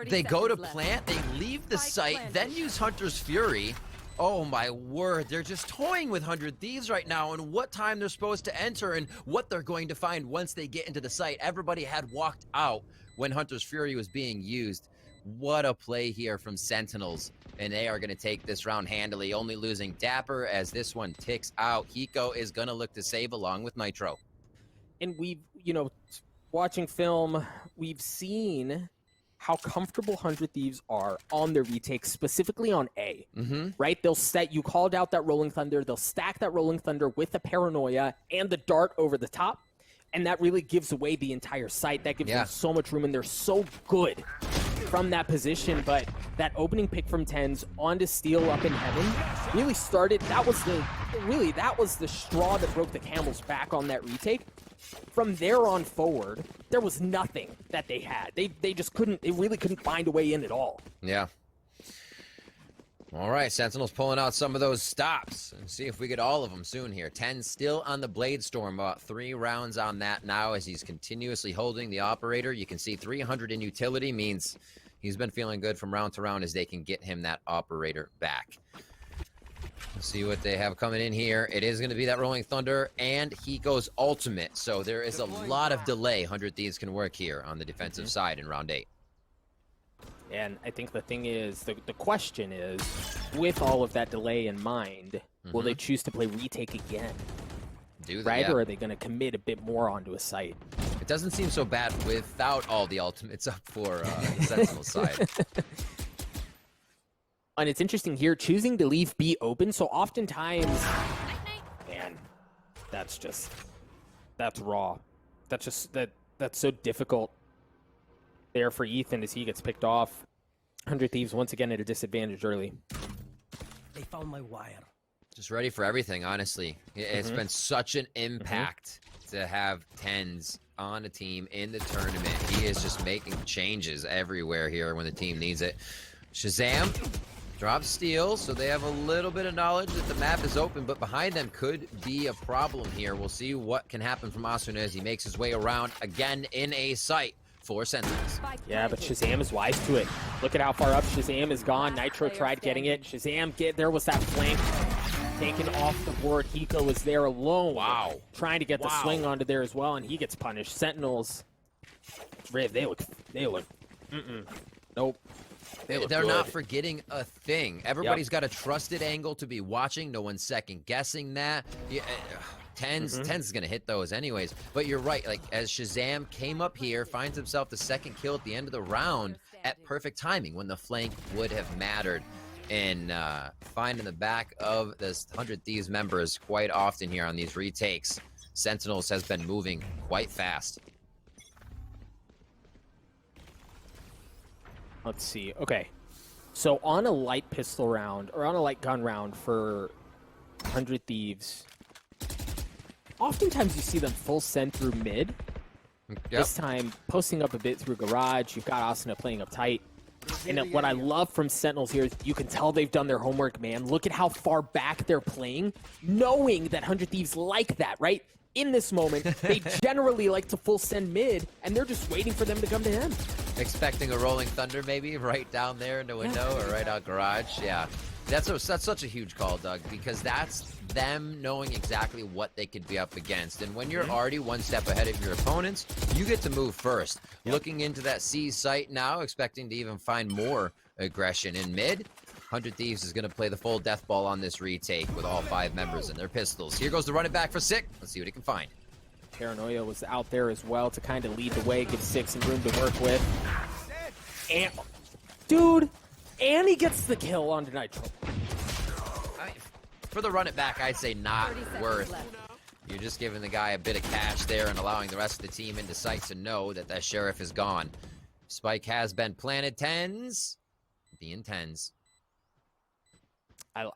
They go to plant, they leave the site, then use Hunter's Fury. Oh my word, they're just toying with 100 Thieves right now, and what time they're supposed to enter and what they're going to find once they get into the site. Everybody had walked out when Hunter's Fury was being used. What a play here from Sentinels, and they are going to take this round handily, only losing Dapper as this one ticks out. Hiko is going to look to save along with Nitro. And we've, watching film, we've seen how comfortable 100 Thieves are on their retakes, specifically on A, right? They'll set, you called out that Rolling Thunder, they'll stack that Rolling Thunder with the Paranoia and the Dart over the top, and that really gives away the entire site. That gives them so much room, and they're so good from that position. But that opening pick from Tens onto Steel up in heaven really started, that was the straw that broke the camel's back on that retake. From there on forward, there was nothing that they had. They just couldn't, they really couldn't find a way in at all. Yeah. All right, Sentinels pulling out some of those stops, and see if we get all of them soon here. 10 still on the Blade Storm, about 3 rounds on that now as he's continuously holding the operator. You can see 300 in utility means he's been feeling good from round to round as they can get him that operator back. Let's see what they have coming in here. It is going to be that Rolling Thunder, and he goes ultimate, so there is a lot of delay 100 Thieves can work here on the defensive side in round 8. And I think the thing is, the question is, with all of that delay in mind, will they choose to play retake again? Right? Or are they going to commit a bit more onto a site? It doesn't seem so bad without all the ultimates up for the Sentinel side. And it's interesting here, choosing to leave B open, so oftentimes, man, that's raw. That's so difficult there for Ethan as he gets picked off. 100 Thieves once again at a disadvantage early. They found my wire. Just ready for everything, honestly. It's been such an impact to have Tens on a team in the tournament. He is just making changes everywhere here when the team needs it. Shazam drops Steel, so they have a little bit of knowledge that the map is open, but behind them could be a problem here. We'll see what can happen from Asuna as he makes his way around again in a site for Sentinels. Yeah, but Shazam is wise to it. Look at how far up Shazam is gone. Nitro tried getting it. Shazam, there was that flank taken off the board. Hiko was there alone. Wow. Trying to get the swing onto there as well, and he gets punished. Sentinels, Riv, they look, nope. They're not forgetting a thing. Everybody's got a trusted angle to be watching. No one's second guessing that. Yeah, Tens is going to hit those anyways. But you're right. Like, as Shazam came up here, finds himself the second kill at the end of the round at perfect timing when the flank would have mattered. And finding the back of this 100 Thieves members quite often here on these retakes. Sentinels has been moving quite fast. Let's see. Okay. So on a light pistol round, or on a light gun round for 100 Thieves, oftentimes you see them full send through mid. This time, posting up a bit through garage. You've got Asuna playing up tight. And what I love from Sentinels here is you can tell they've done their homework, man. Look at how far back they're playing, knowing that 100 Thieves like that, right? In this moment, they generally like to full send mid, and they're just waiting for them to come to him. Expecting a rolling thunder maybe right down there in the window or right out garage. Yeah, that's such a huge call, Doug, because that's them knowing exactly what they could be up against. And when you're already one step ahead of your opponents, you get to move first. Looking into that C site now, expecting to even find more aggression in mid. 100 Thieves is going to play the full death ball on this retake with all 5 members and their pistols. Here goes the run it back for Sick. Let's see what he can find. Paranoia was out there as well to kind of lead the way, give Six some room to work with. And, dude, and he gets the kill on Nitro. For the run it back, I'd say not worth. You're just giving the guy a bit of cash there and allowing the rest of the team into sight to know that that sheriff is gone. Spike has been planted. 10s. Being 10s. I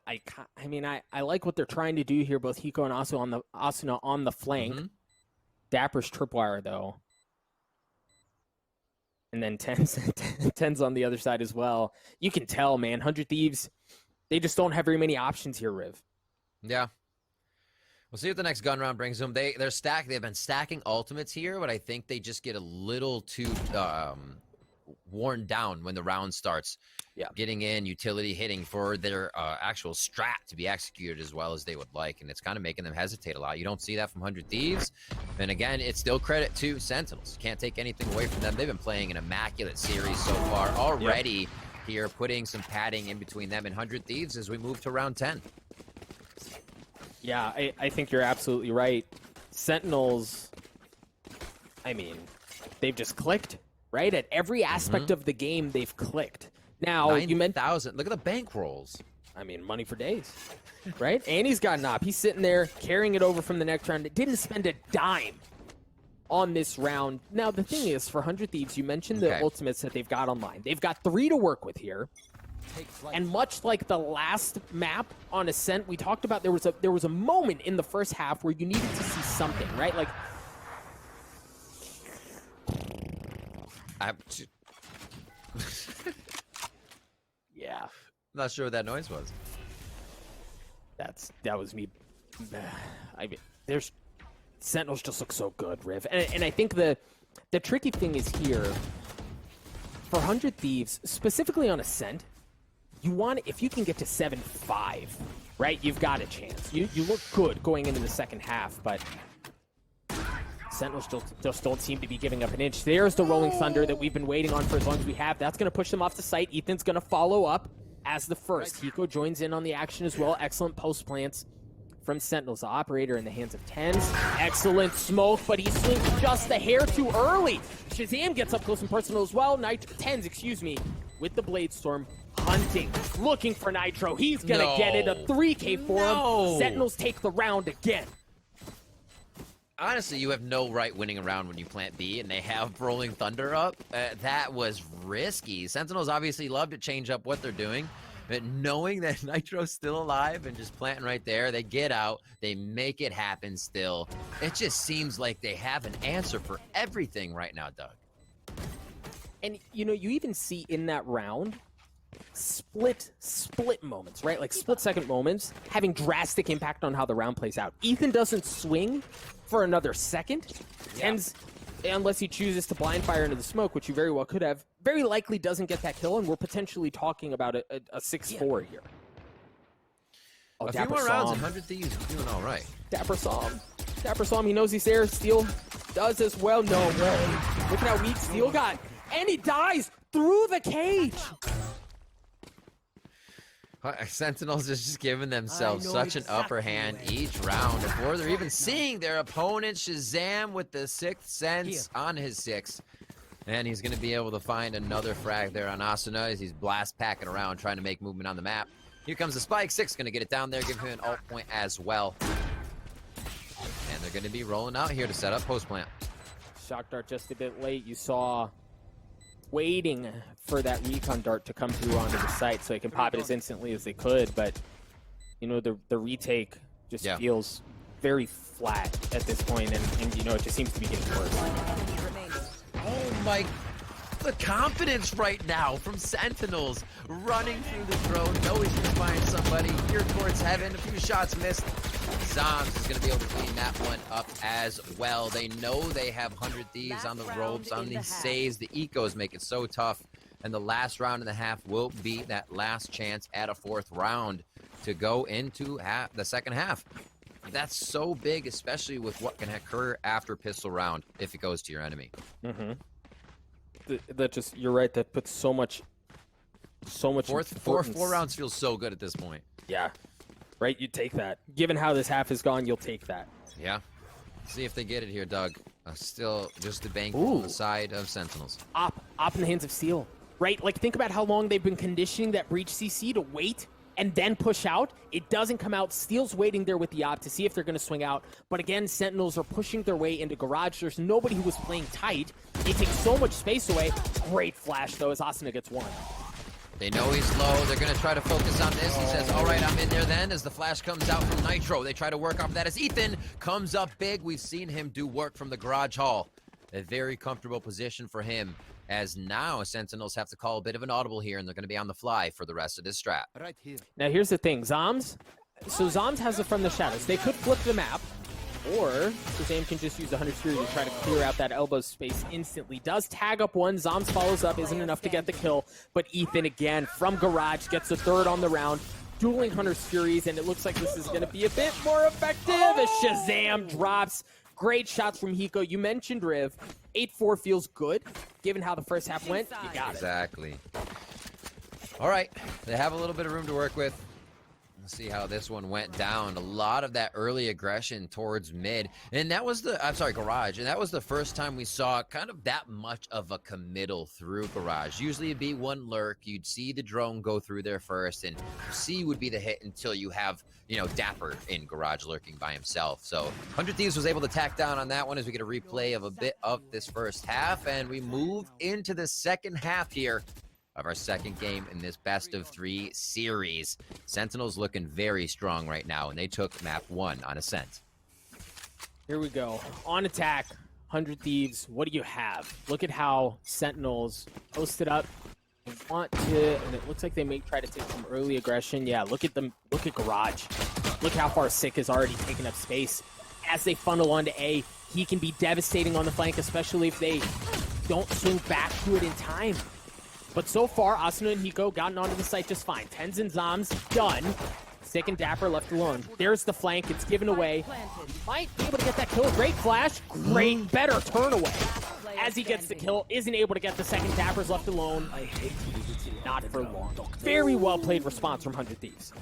mean, I like what they're trying to do here, both Hiko and Asuna on the flank. Dapper's tripwire, though. And then 10's on the other side as well. You can tell, man. 100 Thieves, they just don't have very many options here, Riv. Yeah. We'll see what the next gun round brings them. They're stacked. They've been stacking ultimates here, but I think they just get a little too worn down when the round starts. Yeah, getting in, utility hitting for their actual strat to be executed as well as they would like, and it's kind of making them hesitate a lot. You don't see that from 100 Thieves. And again, it's still credit to Sentinels. Can't take anything away from them. They've been playing an immaculate series so far already here, putting some padding in between them and 100 Thieves as we move to round 10. Yeah, I think you're absolutely right. Sentinels, I mean, they've just clicked, right? At every aspect of the game, they've clicked. Now, you meant 9,000. Look at the bankrolls. I mean, money for days, right? And he's got an op. He's sitting there carrying it over from the next round. Didn't spend a dime on this round. Now, the thing is, for 100 Thieves, you mentioned the ultimates that they've got online. They've got 3 to work with here. And much like the last map on Ascent, we talked about there was a moment in the first half where you needed to see something, right? Like, yeah. Not sure what that noise was. That was me. I mean, Sentinels just look so good, Riv. And I think the tricky thing is here, for 100 Thieves, specifically on Ascent, you want, if you can get to 7-5, right, you've got a chance. You look good going into the second half, but Sentinels just don't seem to be giving up an inch. There's the Rolling Thunder that we've been waiting on for as long as we have. That's going to push them off the site. Ethan's going to follow up as the first. Hiko joins in on the action as well. Excellent post plants from Sentinels. The operator in the hands of 10s. Excellent smoke, but he swings just a hair too early. Shazam gets up close and personal as well. 10s, excuse me, with the Blade Storm. Hunting, looking for Nitro. He's going to get it. A 3K for him. Sentinels take the round again. Honestly, you have no right winning a round when you plant B and they have Rolling Thunder up. That was risky. Sentinels obviously love to change up what they're doing, but knowing that Nitro's still alive and just planting right there, they get out, they make it happen still. It just seems like they have an answer for everything right now, Doug. And, you know, you even see in that round, split moments, right? Like split-second moments having drastic impact on how the round plays out. Ethan doesn't swing for another second, and unless he chooses to blind fire into the smoke, which he very well could have, very likely doesn't get that kill, and we're potentially talking about a 6-4 here. Oh, a few more rounds and 100 Thieves are doing all right. Dapper Psalm, he knows he's there. Steel does as well. No way. Look at how weak Steel got. And he dies through the cage. Sentinels is just giving themselves such an upper hand each round before they're even seeing their opponent. Shazam with the 6th sense on his 6. And he's going to be able to find another frag there on Asuna as he's blast packing around trying to make movement on the map. Here comes the spike. 6 going to get it down there, give him an ult point as well. And they're going to be rolling out here to set up post plant. Shock dart just a bit late. You saw waiting for that recon dart to come through onto the site so they can pop it as instantly as they could, but you know, the retake just feels very flat at this point, and you know, it just seems to be getting worse. Oh my, the confidence right now from Sentinels, running through the drone, knows he's going to find somebody here towards heaven. A few shots missed. Zombs is going to be able to clean that one up as well. They know they have 100 Thieves on the ropes, on these saves. The ecos make it so tough. And the last round and a half will be that last chance at a fourth round to go into the second half. That's so big, especially with what can occur after pistol round if it goes to your enemy. That just, you're right, that puts so much Four rounds feels so good at this point. Yeah. Right, you take that. Given how this half is gone, you'll take that. Yeah. See if they get it here, Doug. Still just a bank on the side of Sentinels. Op in the hands of Steel. Right, like think about how long they've been conditioning that breach CC to wait and then push out. It doesn't come out. Steel's waiting there with the op to see if they're going to swing out. But again, Sentinels are pushing their way into Garage. There's nobody who was playing tight. It takes so much space away. Great flash, though, as Asuna gets one. They know he's low. They're going to try to focus on this. He says, all right, I'm in there then. As the flash comes out from Nitro, they try to work off that as Ethan comes up big. We've seen him do work from the Garage Hall. A very comfortable position for him, as now Sentinels have to call a bit of an audible here, and they're going to be on the fly for the rest of this strat. Right here. Now, here's the thing. Zombs has it from the shadows. They could flip the map, or Shazam can just use 100 Fury to try to clear out that elbow space instantly. Does tag up one. Zombs follows up. Isn't enough to get the kill, but Ethan, again, from Garage, gets the third on the round. Dueling Hunter's Furies, and it looks like this is going to be a bit more effective as Shazam drops. Great shots from Hiko. You mentioned Riv. 8-4 feels good. Given how the first half went, you got it. Exactly. All right. They have a little bit of room to work with. Let's see how this one went down. A lot of that early aggression towards mid. And that was Garage. And that was the first time we saw kind of that much of a committal through Garage. Usually it'd be one lurk. You'd see the drone go through there first, and C would be the hit until you have, you know, Dapper in Garage lurking by himself. So 100 Thieves was able to tack down on that one as we get a replay of a bit of this first half. And we move into the second half here of our second game in this best-of-3 series. Sentinels looking very strong right now, and they took map 1 on Ascent. Here we go. On attack, 100 Thieves. What do you have? Look at how Sentinels posted up. They want to, and it looks like they may try to take some early aggression. Yeah, look at them. Look at Garage. Look how far Sick has already taken up space. As they funnel onto A, he can be devastating on the flank, especially if they don't swing back to it in time. But so far, Asuna and Hiko gotten onto the site just fine. Tens and Zombs done. Sick and Dapper left alone. There's the flank. It's given away. Might be able to get that kill. Great flash. Great, better turn away. As he gets the kill, isn't able to get the second. Dapper's left alone. Not for long. Very well played response from 100 Thieves.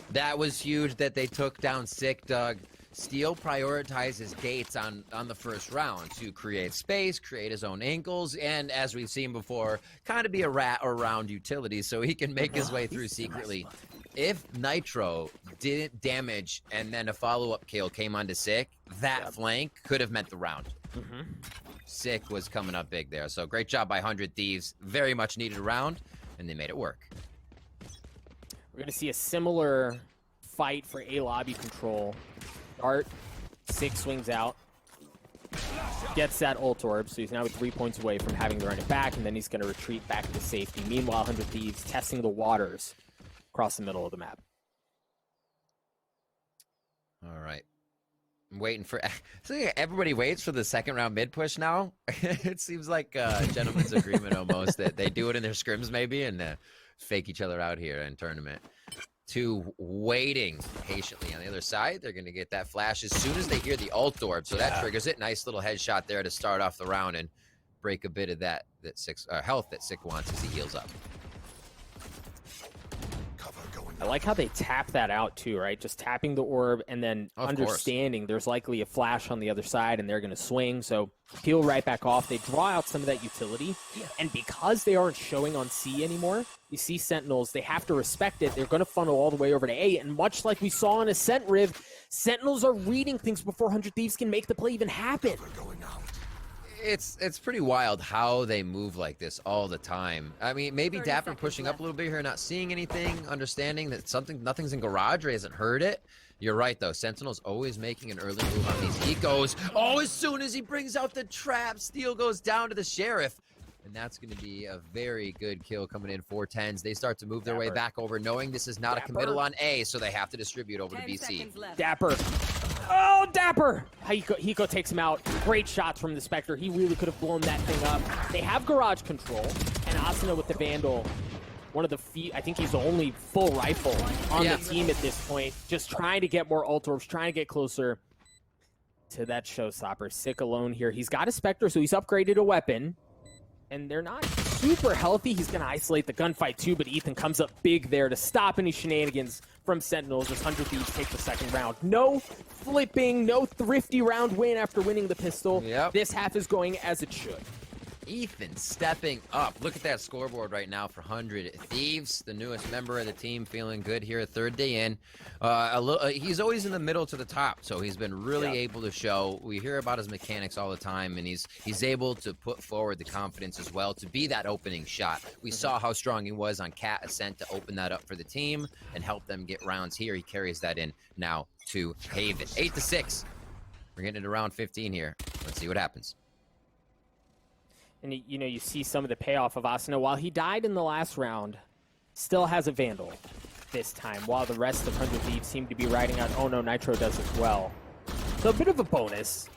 That was huge that they took down Sick, Doug. Steel prioritizes gates on the first round to create space, create his own angles, and as we've seen before, kind of be a rat around utilities so he can make his way through secretly. If Nitro didn't damage and then a follow-up kill came onto Sick, that flank could have meant the round. Sick was coming up big there, so great job by 100 Thieves. Very much needed round, and they made it work. We're going to see a similar fight for A lobby control. Art, Sick swings out, gets that ult orb, so he's now 3 points away from having to run it back, and then he's going to retreat back to safety. Meanwhile, 100 Thieves testing the waters across the middle of the map. All right. I'm waiting for... So everybody waits for the second round mid push now? It seems like a gentleman's agreement almost, that they do it in their scrims maybe and fake each other out here in tournament. Two waiting patiently on the other side. They're going to get that flash as soon as they hear the ult orb, so that triggers it. Nice little headshot there to start off the round and break a bit of that health that Sick wants as he heals up. I like how they tap that out too, right? Just tapping the orb and then understanding there's likely a flash on the other side and they're going to swing, so peel right back off. They draw out some of that utility, and because they aren't showing on C anymore, you see Sentinels, they have to respect it. They're going to funnel all the way over to A, and much like we saw in Ascent Riv, Sentinels are reading things before 100 Thieves can make the play even happen. It's pretty wild how they move like this all the time. I mean, maybe Dapper pushing up a little bit here, not seeing anything, understanding that nothing's in Garage or hasn't heard it. You're right, though. Sentinel's always making an early move on these. He goes, as soon as he brings out the trap, Steel goes down to the Sheriff. And that's going to be a very good kill coming in. 4-10s. They start to move their way Dapper. back over, knowing this is not a committal on A, so they have to distribute over to 10 BC. seconds left. Dapper. Oh, Dapper! Hiko takes him out. Great shots from the Spectre. He really could have blown that thing up. They have garage control, and Asuna with the Vandal. One of the few, I think he's the only full rifle on the team at this point. Just trying to get more ult orbs, trying to get closer to that showstopper. Sick alone here. He's got a Spectre, so he's upgraded a weapon. And they're not super healthy. He's going to isolate the gunfight too, but Ethan comes up big there to stop any shenanigans from Sentinels as 100 Thieves take the second round. No flipping, no thrifty round win after winning the pistol. Yep. This half is going as it should. Ethan stepping up. Look at that scoreboard right now for 100 Thieves, the newest member of the team, feeling good here, third day in. He's always in the middle to the top, so he's been really able to show. We hear about his mechanics all the time, and he's able to put forward the confidence as well to be that opening shot. We saw how strong he was on Cat Ascent to open that up for the team and help them get rounds here. He carries that in now to Haven. 8-6. We're getting into round 15 here. Let's see what happens. And you know, you see some of the payoff of Asuna. While he died in the last round, still has a Vandal this time, while the rest of 100 Thieves seem to be riding out. Oh no, Nitro does as well. So a bit of a bonus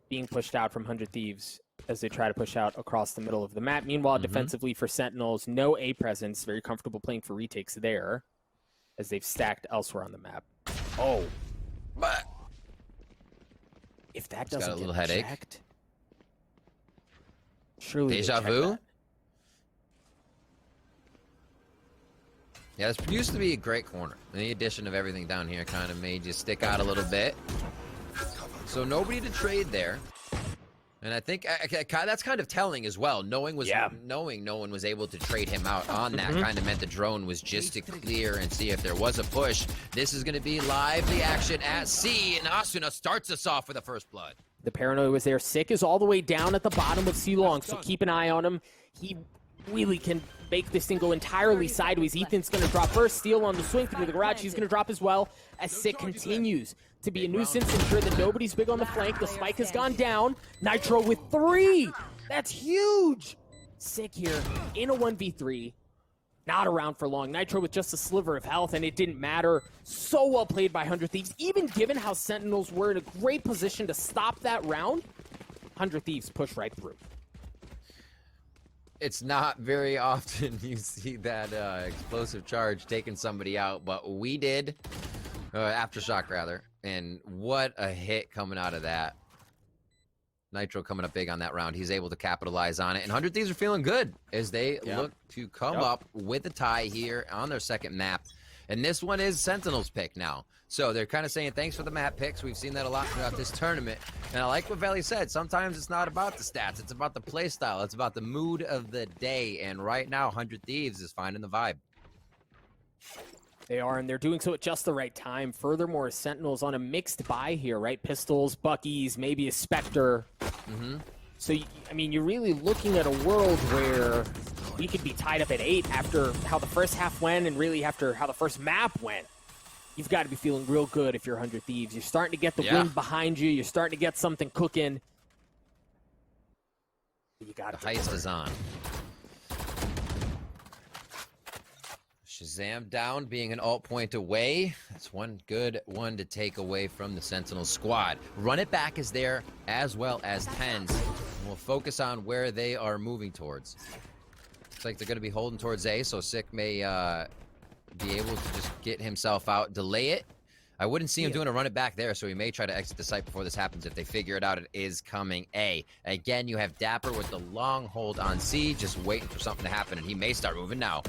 being pushed out from 100 Thieves as they try to push out across the middle of the map. Meanwhile, defensively for Sentinels, no A presence. Very comfortable playing for retakes there as they've stacked elsewhere on the map. Oh. But If that got doesn't a little get headache. checked, surely they Deja check vu? that. Yeah, this used to be a great corner. And the addition of everything down here kind of made you stick out a little bit. So nobody to trade there. And I think that's kind of telling as well. Knowing no one was able to trade him out on that kind of meant the drone was just to clear and see if there was a push. This is going to be lively action at C, and Asuna starts us off with a first blood. The paranoia was there. Sick is all the way down at the bottom of C-Long, so keep an eye on him. He really can make this thing go entirely sideways. Ethan's going to drop first. Steal on the swing through the garage. He's going to drop as well as Sick continues to be a nuisance. Ensure that nobody's big on the flank. The spike has gone down. Nitro with 3. That's huge. Sick here in a 1v3. Not around for long. Nitro with just a sliver of health, and it didn't matter. So well played by 100 Thieves. Even given how Sentinels were in a great position to stop that round, 100 Thieves push right through. It's not very often you see that explosive charge taking somebody out, but we did. Aftershock, rather. And what a hit coming out of that. Nitro coming up big on that round. He's able to capitalize on it. And 100 Thieves are feeling good as they look to come up with a tie here on their second map. And this one is Sentinel's pick now. So they're kind of saying thanks for the map picks. We've seen that a lot throughout this tournament. And I like what Valley said. Sometimes it's not about the stats. It's about the play style. It's about the mood of the day. And right now, 100 Thieves is finding the vibe. They are, and they're doing so at just the right time. Furthermore, Sentinels on a mixed buy here, right? Pistols, Buckies, maybe a Spectre. So, I mean, you're really looking at a world where we could be tied up at 8 after how the first half went and really after how the first map went. You've got to be feeling real good if you're 100 Thieves. You're starting to get the wind behind you. You're starting to get something cooking. You got The heist is on. Shazam down, being an alt point away. That's one good one to take away from the Sentinel squad. Run it back is there, as well as 10s. And we'll focus on where they are moving towards. Looks like they're going to be holding towards A, so Sick may be able to just get himself out, delay it. I wouldn't see him doing a run it back there, so he may try to exit the site before this happens. If they figure it out, it is coming A. Again, you have Dapper with the long hold on C, just waiting for something to happen, and he may start moving now.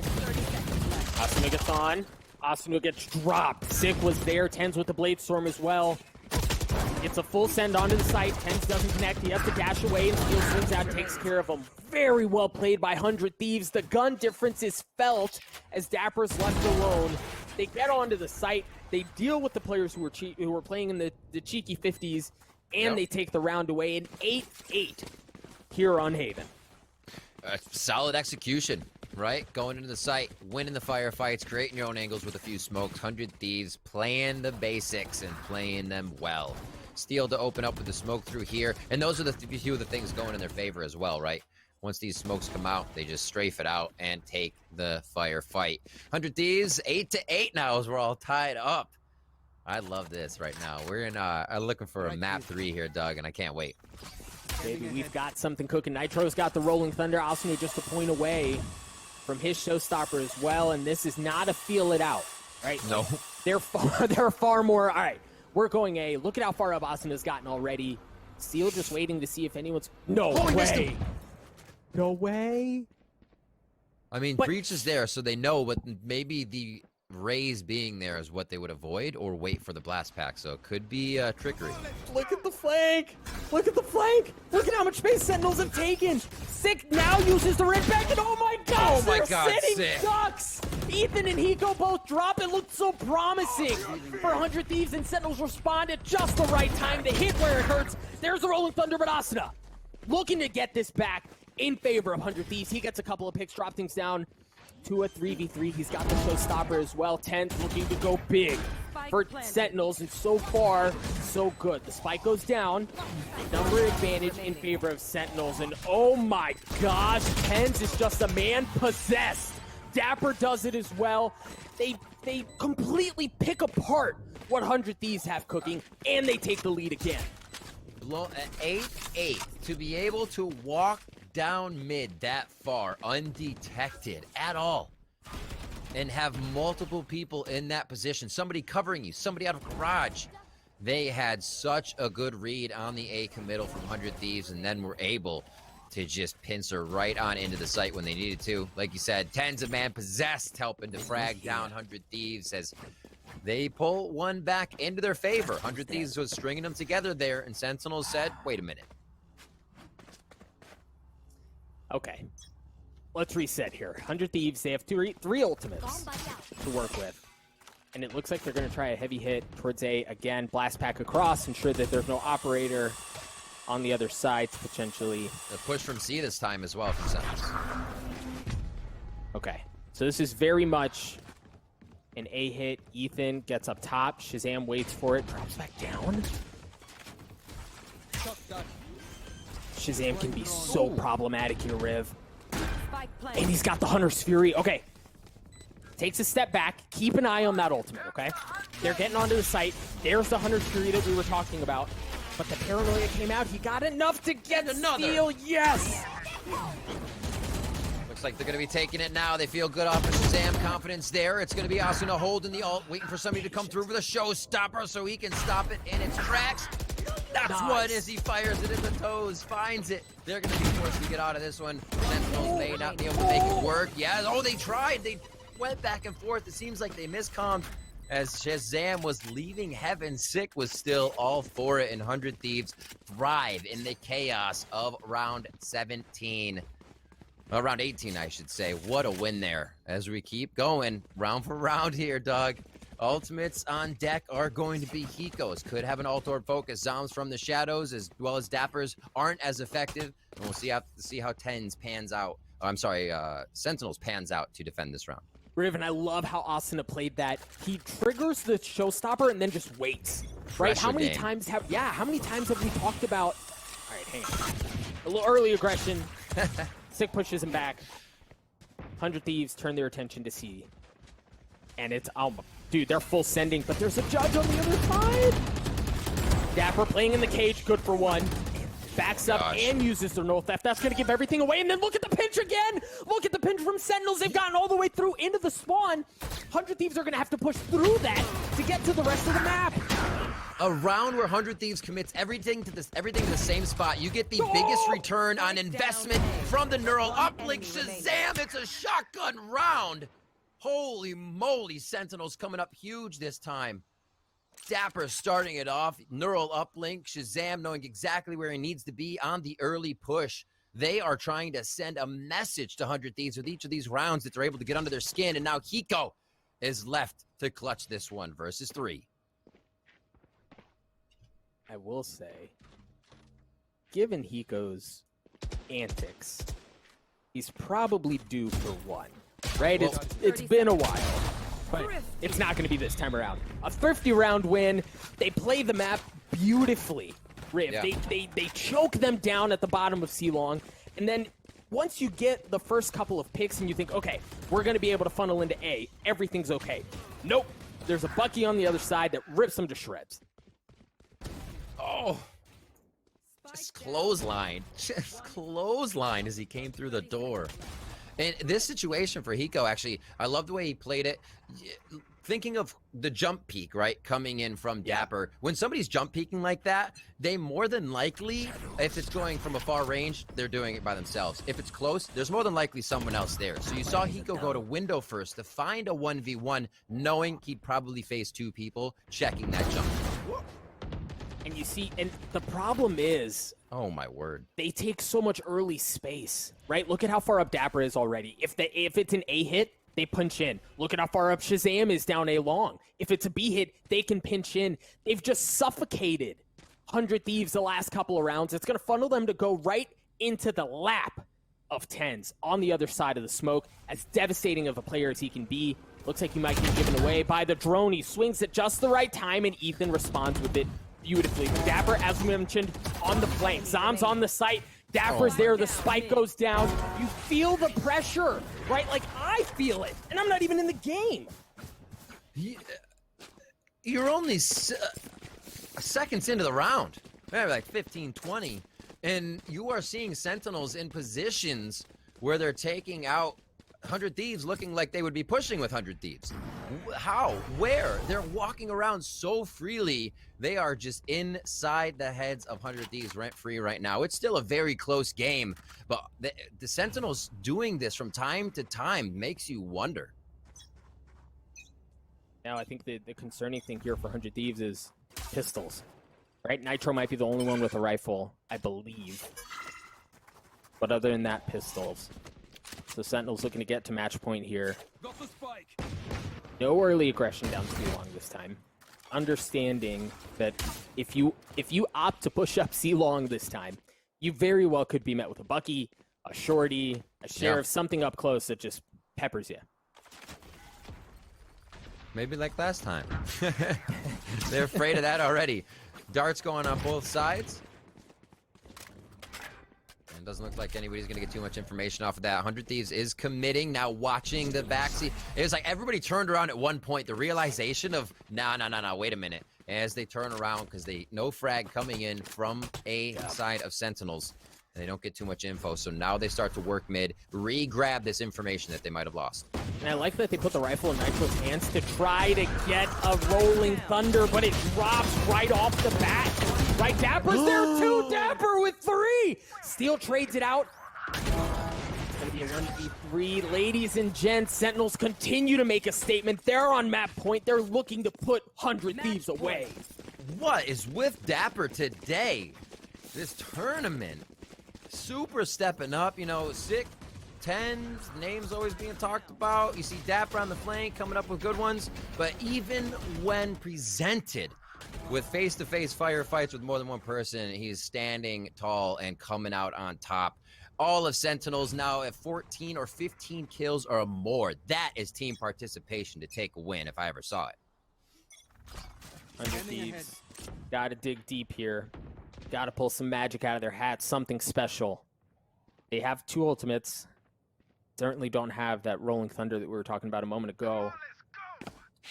Asuna gets on. Asuna gets dropped. Sick was there. 10s with the Blade Storm as well. It's a full send onto the site. 10s doesn't connect. He has to dash away, and Steel swings out and takes care of him. Very well played by 100 Thieves. The gun difference is felt as Dapper's left alone. They get onto the site. They deal with the players who were playing in the cheeky 50s, and they take the round away. An 8-8 here on Haven. Solid execution, right? Going into the site, winning the firefights, creating your own angles with a few smokes. 100 Thieves playing the basics and playing them well. Steel to open up with the smoke through here. And those are the few of the things going in their favor as well, right? Once these smokes come out, they just strafe it out and take the firefight. 100 Thieves, 8-8 now as we're all tied up. I love this right now. We're in looking for a map 3 here, Doug, and I can't wait. Maybe we've got something cooking. Nitro's got the Rolling Thunder. Asuna just a point away from his showstopper as well, and this is not a feel it out, right? No. They're far more. All right, we're going A. Look at how far up Asuna's gotten already. Seal just waiting to see if anyone's. No way. No way. I mean, Breach is there, so they know, but maybe the Rays being there is what they would avoid or wait for the blast pack, so it could be trickery. Look at the flank. Look at the flank. Look at how much space Sentinels have taken. Sick now uses the red back, and oh my gosh, Oh my they're God, sitting Sick. ducks. Ethan and Hiko both drop. It looked so promising for 100 Thieves, and Sentinels respond at just the right time. They hit where it hurts. There's the Rolling Thunder, but Asuna looking to get this back in favor of 100 Thieves. He gets a couple of picks, drop things down to a 3v3. He's got the showstopper as well. 10th looking to go big for Sentinels, and so far, so good. The spike goes down. Number advantage in favor of Sentinels, and oh my gosh, Tens is just a man possessed. Dapper does it as well. They completely pick apart what 100 Thieves have cooking, and they take the lead again. 8-8 to be able to walk down mid that far undetected at all and have multiple people in that position, somebody covering you, somebody out of garage. They had such a good read on the A committal from 100 Thieves, and then were able to just pincer right on into the site when they needed to. Like you said, Tens of man possessed, helping to frag down 100 Thieves as they pull one back into their favor. 100 Thieves was stringing them together there, and Sentinels said, wait a minute. Okay, let's reset here. 100 Thieves, they have three ultimates to work with. And it looks like they're going to try a heavy hit towards A again. Blast pack across, ensure that there's no operator on the other side to potentially. The push from C this time as well from Sentinels. Okay, so this is very much an A hit. Ethan gets up top. Shazam waits for it, drops back down. Shazam can be so problematic here, Riv. And he's got the Hunter's Fury. Okay. Takes a step back. Keep an eye on that ultimate, okay? They're getting onto the site. There's the Hunter's Fury that we were talking about. But the paranoia came out. He got enough to get another steal. Yes! Looks like they're going to be taking it now. They feel good off of Shazam. Confidence there. It's going to be Asuna holding the ult, waiting for somebody to come through with a showstopper so he can stop it in its tracks. That's one as he fires it in the toes, finds it. They're going to be forced to get out of this one. Sentinels may not be able to make it work. Yeah, oh, they tried. They went back and forth. It seems like they miscommed as Shazam was leaving heaven. Sick was still all for it, and 100 Thieves thrive in the chaos of round 17. Round 18, I should say. What a win there as we keep going round for round here, Doug. Ultimates on deck are going to be Hiko's. Could have an ult orb focus. Zombs from the shadows as well as Dappers aren't as effective. And we'll see how Tens pans out. Oh, I'm sorry, Sentinels pans out to defend this round. Riv, and I love how Asuna played that. He triggers the showstopper and then just waits. Right? How many times have we talked about? All right, hang on. A little early aggression. Sick pushes him back. 100 Thieves turn their attention to C. And it's dude, they're full sending, but there's a judge on the other side. Dapper playing in the cage, good for one. Backs up and uses their null theft. That's going to give everything away. And then look at the pinch again. Look at the pinch from Sentinels. They've gotten all the way through into the spawn. 100 Thieves are going to have to push through that to get to the rest of the map. A round where 100 Thieves commits everything to the same spot. You get the biggest return on investment from the neural uplink. Shazam, it's a shotgun round. Holy moly, Sentinels coming up huge this time. Dapper starting it off, neural uplink, Shazam knowing exactly where he needs to be on the early push. They are trying to send a message to 100 Thieves with each of these rounds that they're able to get under their skin, and now Hiko is left to clutch this one versus 3. I will say, given Hiko's antics, he's probably due for one. Right? Well, it's been a while, but it's not going to be this time around. A 50-round win. They play the map beautifully, Riv. Yeah. They choke them down at the bottom of C-Long, and then once you get the first couple of picks and you think, okay, we're going to be able to funnel into A, everything's okay. Nope. There's a Bucky on the other side that rips them to shreds. Oh, just clothesline. Just clothesline as he came through the door. And this situation for Hiko, actually, I love the way he played it. Thinking of the jump peek, right, coming in from Dapper. When somebody's jump peeking like that, they more than likely, if it's going from a far range, they're doing it by themselves. If it's close, there's more than likely someone else there. So you saw Hiko go to window first to find a 1v1, knowing he'd probably face 2 people checking that jump. And you see, and the problem is, oh my word, they take so much early space, right? Look at how far up Dapper is already. If it's an A hit, they punch in. Look at how far up Shazam is down A long. If it's a B hit, they can pinch in. They've just suffocated 100 Thieves the last couple of rounds. It's going to funnel them to go right into the lap of Tens on the other side of the smoke. As devastating of a player as he can be, looks like he might get given away by the drone. He swings at just the right time, and Ethan responds with it beautifully. Dapper, as we mentioned, on the flank. Zom's on the site. Dapper's there, the spike goes down. You feel the pressure, right? Like, I feel it, and I'm not even in the game. You're only seconds into the round. Maybe like 15, 20. And you are seeing Sentinels in positions where they're taking out 100 Thieves looking like they would be pushing with 100 Thieves. How? Where? They're walking around so freely. They are just inside the heads of 100 Thieves rent-free right now. It's still a very close game, but the Sentinels doing this from time to time makes you wonder. Now, I think the concerning thing here for 100 Thieves is pistols, right? Nitro might be the only one with a rifle, I believe. But other than that, pistols. So Sentinels looking to get to match point here. No early aggression down C long this time. Understanding that if you opt to push up C long this time, you very well could be met with a Bucky, a Shorty, a Sheriff, something up close that just peppers you. Maybe like last time. They're afraid of that already. Darts going on both sides. And doesn't look like anybody's going to get too much information off of that. 100 Thieves is committing, now watching the backseat. It was like everybody turned around at one point. The realization of, no, wait a minute. As they turn around, because no frag coming in from a side of Sentinels. And they don't get too much info, so now they start to work mid, re-grab this information that they might have lost. And I like that they put the rifle in Nitro's hands to try to get a rolling thunder, but it drops right off the bat. Right, Dapper's there too, Dapper with 3! Steel trades it out. It's gonna be a 1v3. Ladies and gents, Sentinels continue to make a statement. They're on map point. They're looking to put 100 Thieves away. What is with Dapper today? This tournament. Super stepping up, you know, sick 10s, names always being talked about. You see Dapper on the flank coming up with good ones, but even when presented with face-to-face firefights with more than one person, he's standing tall and coming out on top. All of Sentinels now at 14 or 15 kills or more. That is team participation to take a win if I ever saw it. 100 Thieves, gotta dig deep here. Gotta pull some magic out of their hat, something special. They have 2 ultimates. Certainly don't have that rolling thunder that we were talking about a moment ago.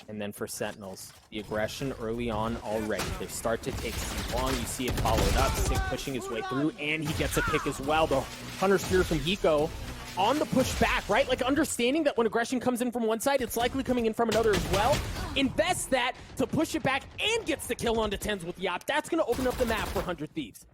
And then for Sentinels, the aggression early on already. They start to take too long. You see it followed up. Sick pushing his way through, and he gets a pick as well. The Hunter Spear from Hiko on the push back, right? Like understanding that when aggression comes in from one side, it's likely coming in from another as well. Invest that to push it back and gets the kill onto Tens with Yop. That's going to open up the map for 100 Thieves.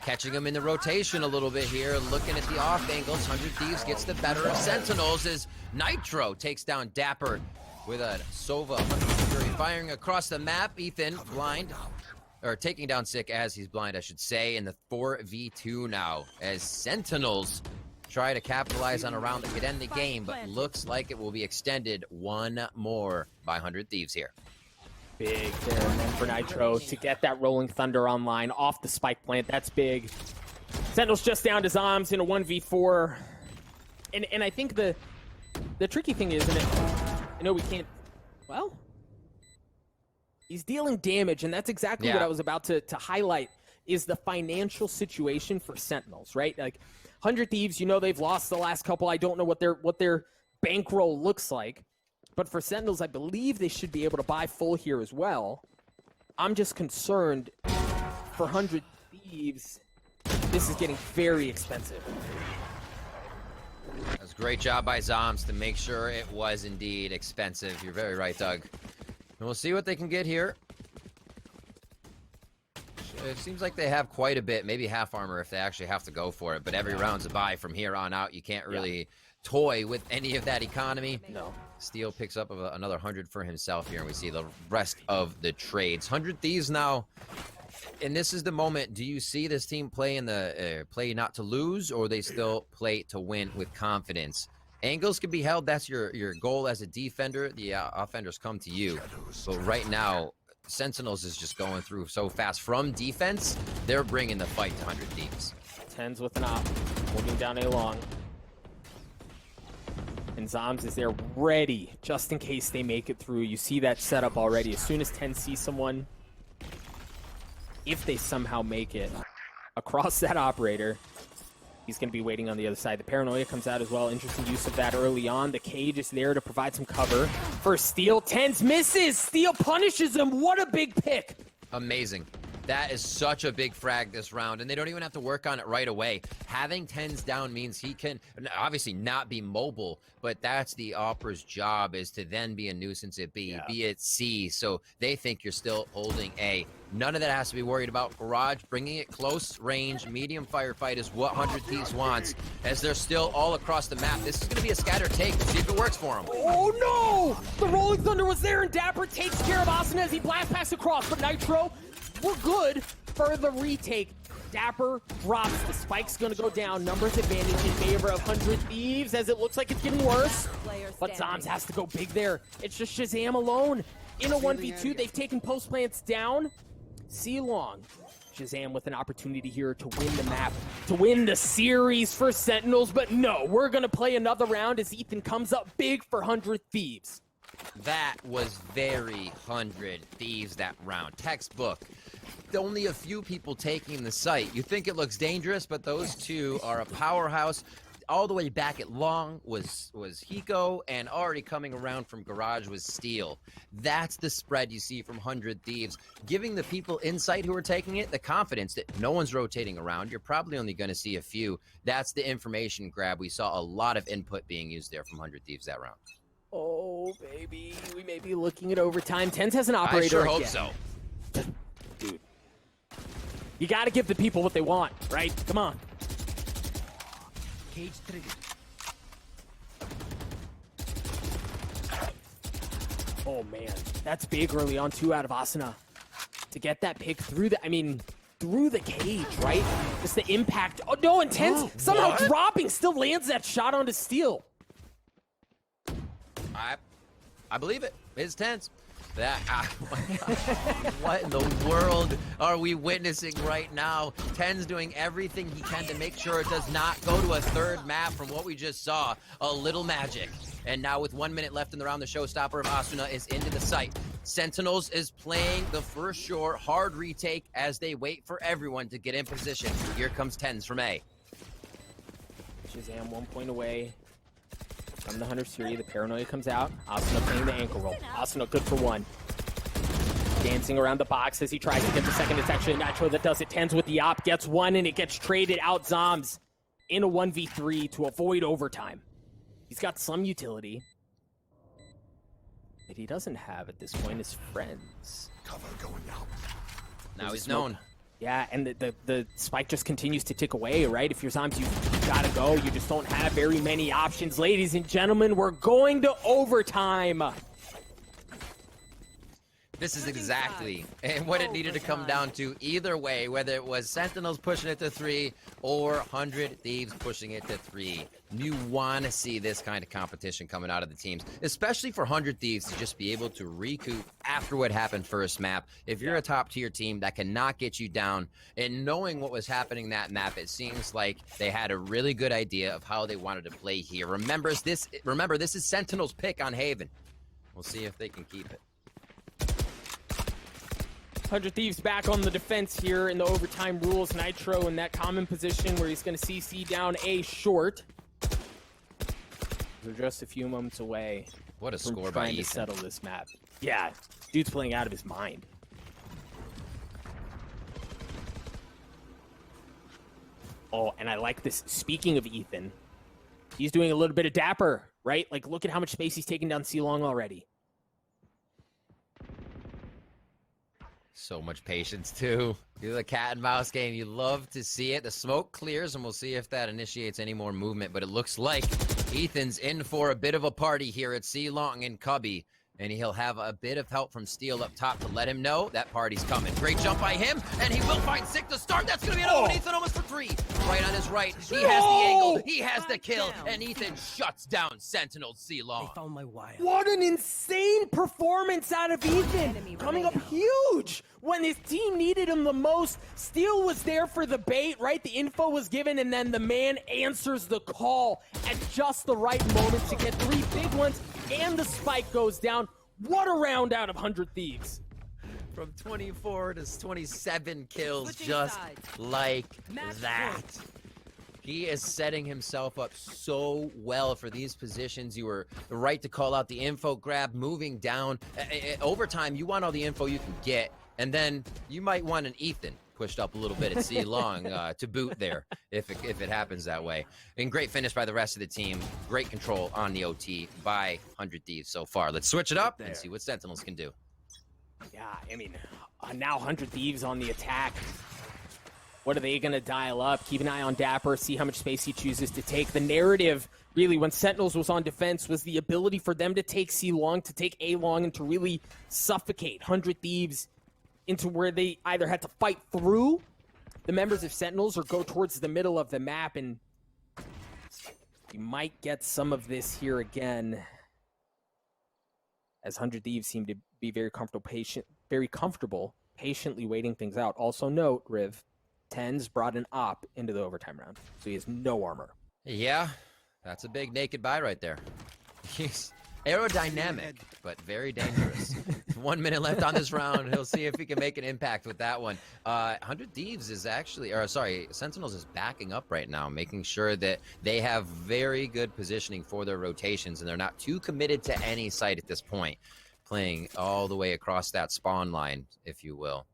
Catching him in the rotation a little bit here, looking at the off angles. 100 Thieves gets the better of Sentinels as Nitro takes down Dapper with a Sova 100 Fury firing across the map. Ethan blind, or taking down Sick as he's blind, I should say, in the 4v2 now as Sentinels try to capitalize on a round that could end the game, but looks like it will be extended one more by 100 Thieves here. Big there, and then for Nitro to get that rolling thunder online off the spike plant. That's big. Sentinels just down to Zoms in a 1v4. And I think the tricky thing is, and I know we can't, well, he's dealing damage, and that's exactly what I was about to highlight, is the financial situation for Sentinels, right? Like, 100 Thieves, you know they've lost the last couple. I don't know what their bankroll looks like. But for Sentinels, I believe they should be able to buy full here as well. I'm just concerned for 100 Thieves, this is getting very expensive. That's a great job by Zoms to make sure it was indeed expensive. You're very right, Doug. And we'll see what they can get here. It seems like they have quite a bit, maybe half armor if they actually have to go for it. But every round's a buy from here on out. You can't really toy with any of that economy. No. Steel picks up another 100 for himself here, and we see the rest of the trades. 100 Thieves now, and this is the moment. Do you see this team play in the play not to lose, or they still play to win with confidence? Angles can be held. That's your goal as a defender. The offenders come to you. But right now, Sentinels is just going through so fast. From defense, they're bringing the fight to 100 Thieves. Tens with an op, holding down A long. And Zoms is there ready, just in case they make it through. You see that setup already. As soon as 10 sees someone, if they somehow make it across that operator, he's going to be waiting on the other side. The paranoia comes out as well. Interesting use of that early on. The cage is there to provide some cover for Steel. Tens misses. Steel punishes him. What a big pick. Amazing. That is such a big frag this round, and they don't even have to work on it right away. Having Tens down means he can obviously not be mobile, but that's the Opera's job, is to then be a nuisance at B, be at C, so they think you're still holding A. None of that has to be worried about. Garage bringing it close range, medium firefight is what 100 Thieves wants, as they're still all across the map. This is going to be a scatter take to see if it works for them. Oh no! The Rolling Thunder was there, and Dapper takes care of Asuna as he blast pass across, but Nitro, we're good for the retake. Dapper drops. The spike's going to go down. Numbers advantage in favor of 100 Thieves, as it looks like it's getting worse. But Zoms has to go big there. It's just Shazam alone. In a 1v2, they've taken post plants down. See long. Shazam with an opportunity here to win the map, to win the series for Sentinels. But no, we're going to play another round as Ethan comes up big for 100 Thieves. That was very 100 Thieves that round. Textbook. Only a few people taking the site. You think it looks dangerous, but those two are a powerhouse. All the way back at long was Hiko, and already coming around from Garage was Steel. That's the spread you see from 100 Thieves, giving the people inside who are taking it the confidence that no one's rotating around. You're probably only going to see a few. That's the information grab. We saw a lot of input being used there from 100 Thieves that round. Oh, baby. We may be looking at overtime. Tens has an operator I sure again. hope so. Dude. You got to give the people what they want, right? Come on. Cage trigger. Oh, man. That's big early on, 2 out of Asuna. To get that pick through through the cage, right? Just the impact. Oh, no, and Tens somehow dropping, still lands that shot onto Steel. I believe it. It's Tens. That, what in the world are we witnessing right now? Tens doing everything he can to make sure it does not go to a third map from what we just saw. A little magic. And now with 1 minute left in the round, the showstopper of Asuna is into the site. Sentinels is playing the first short hard retake as they wait for everyone to get in position. Here comes Tens from A. Shazam 1 point away from the Hunter Series. The paranoia comes out. Asuna playing the ankle roll. Asuna good for 1. Dancing around the box as he tries to get the second. It's actually Nitro that does it. Tens with the op, gets 1, and it gets traded out. Zoms in a 1v3 to avoid overtime. He's got some utility, but he doesn't have at this point his friends. Cover going out. Now he's known. Yeah, and the spike just continues to tick away, right? If you're Zoms, you gotta go. You just don't have very many options. Ladies and gentlemen, we're going to overtime. This is exactly what it needed to come down to either way, whether it was Sentinels pushing it to 3 or 100 Thieves pushing it to 3. You want to see this kind of competition coming out of the teams, especially for 100 Thieves to just be able to recoup after what happened first map. If you're a top tier team, that cannot get you down. And knowing what was happening that map, it seems like they had a really good idea of how they wanted to play here. Remember, this is Sentinels' pick on Haven. We'll see if they can keep it. 100 Thieves back on the defense here in the overtime rules. Nitro in that common position where he's going to CC down A short. We're just a few moments away. What a from score by trying to Ethan. settle this map. Yeah, dude's playing out of his mind. Oh, and I like this. Speaking of Ethan, he's doing a little bit of dapper, right? Like, look at how much space he's taking down C-Long already. So much patience, too. Do the cat and mouse game. You love to see it. The smoke clears, and we'll see if that initiates any more movement. But it looks like Ethan's in for a bit of a party here at C-Long and Cubby. And he'll have a bit of help from Steel up top to let him know that party's coming. Great jump by him, and he will find Sick to start. That's going to be another one. Ethan almost for 3. Right on his right. He has the angle. He has the kill. And Ethan shuts down Sentinels C-Long. They found my wire. What an insane performance out of Ethan. Coming up huge when his team needed him the most. Steel was there for the bait, right? The info was given, and then the man answers the call at just the right moment to get 3 big ones, and the spike goes down. What a round out of 100 Thieves. From 24 to 27 kills, just like that. He is setting himself up so well for these positions. You were right to call out the info grab, moving down. Overtime, you want all the info you can get, and then you might want an Ethan pushed up a little bit at C-Long to boot there if it happens that way. And great finish by the rest of the team. Great control on the OT by 100 Thieves so far. Let's switch it up and see what Sentinels can do. Yeah, I mean, now 100 Thieves on the attack. What are they going to dial up? Keep an eye on Dapper, see how much space he chooses to take. The narrative, really, when Sentinels was on defense, was the ability for them to take C-Long, to take A-Long, and to really suffocate 100 Thieves into where they either had to fight through the members of Sentinels or go towards the middle of the map, and you might get some of this here again, as 100 Thieves seem to be very comfortable, patiently waiting things out. Also note, Riv, Tens brought an op into the overtime round, so he has no armor. Yeah, that's a big naked buy right there. He's aerodynamic, but very dangerous. 1 minute left on this round. He'll see if he can make an impact with that one. 100 Thieves is actually, or sorry, Sentinels is backing up right now, making sure that they have very good positioning for their rotations, and they're not too committed to any site at this point, playing all the way across that spawn line, if you will.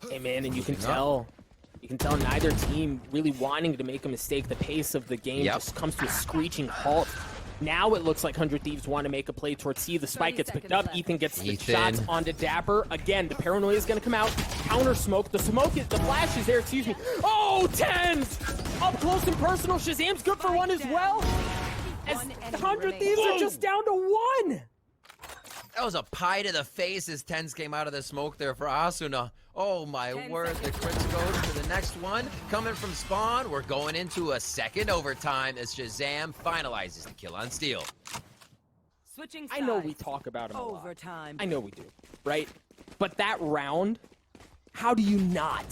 Hey, man, and you can tell neither team really wanting to make a mistake. The pace of the game just comes to a screeching halt. Now it looks like 100 Thieves want to make a play towards C. The spike gets picked up. Ethan gets the shots onto Dapper. Again, the paranoia is going to come out. Counter smoke. The flash is there, excuse me. Oh, Tens! Up close and personal. Shazam's good for 1 as well. As 100 Thieves are just down to 1. That was a pie to the face as Tens came out of the smoke there for Asuna. Oh my word, the crits goes to the next one. Coming from spawn, we're going into a second overtime as Shazam finalizes the kill on Steel. Switching I know we talk about him a lot. overtime. I know we do, right? But that round, how do you not?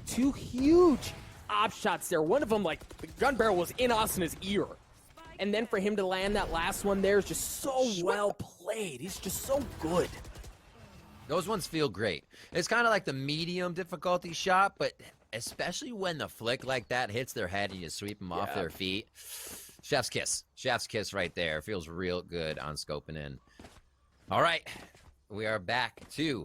2 huge op shots there. One of them, like, the gun barrel was in Asuna's ear. And then for him to land that last one there is just so well played. He's just so good. Those ones feel great. It's kind of like the medium difficulty shot, but especially when the flick like that hits their head and you sweep them off their feet. Chef's kiss. Chef's kiss right there. Feels real good on scoping in. All right. We are back to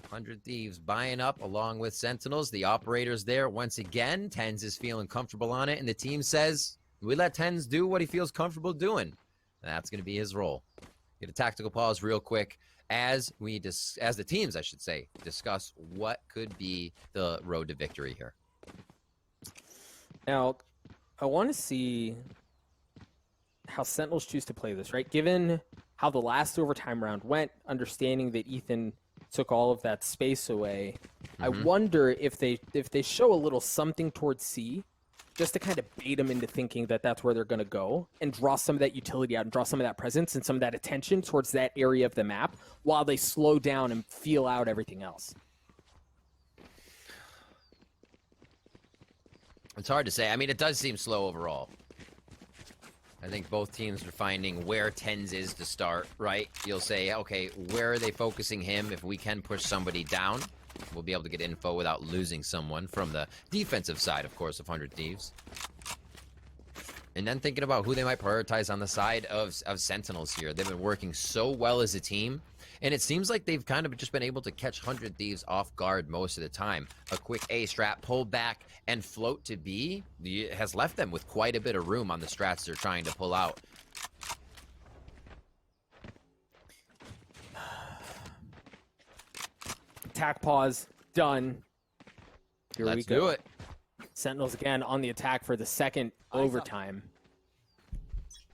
100 Thieves buying up along with Sentinels. The operator's there once again. Tens is feeling comfortable on it, and the team says we let Tens do what he feels comfortable doing. That's going to be his role. Get a tactical pause real quick as the teams, I should say, discuss what could be the road to victory here. Now, I want to see how Sentinels choose to play this, right? Given how the last overtime round went, understanding that Ethan took all of that space away, I wonder if they show a little something towards C, just to kind of bait them into thinking that that's where they're going to go and draw some of that utility out and draw some of that presence and some of that attention towards that area of the map while they slow down and feel out everything else. It's hard to say. I mean, it does seem slow overall. I think both teams are finding where Tens is to start, right? You'll say, okay, where are they focusing him? If we can push somebody down, we'll be able to get info without losing someone from the defensive side, of course, of 100 Thieves. And then thinking about who they might prioritize on the side of Sentinels here. They've been working so well as a team, and it seems like they've kind of just been able to catch 100 Thieves off guard most of the time. A quick A-strap, pull back, and float to B has left them with quite a bit of room on the strats they're trying to pull out. Attack pause, done. Here we Let's go. do it. Sentinels again on the attack for the second overtime.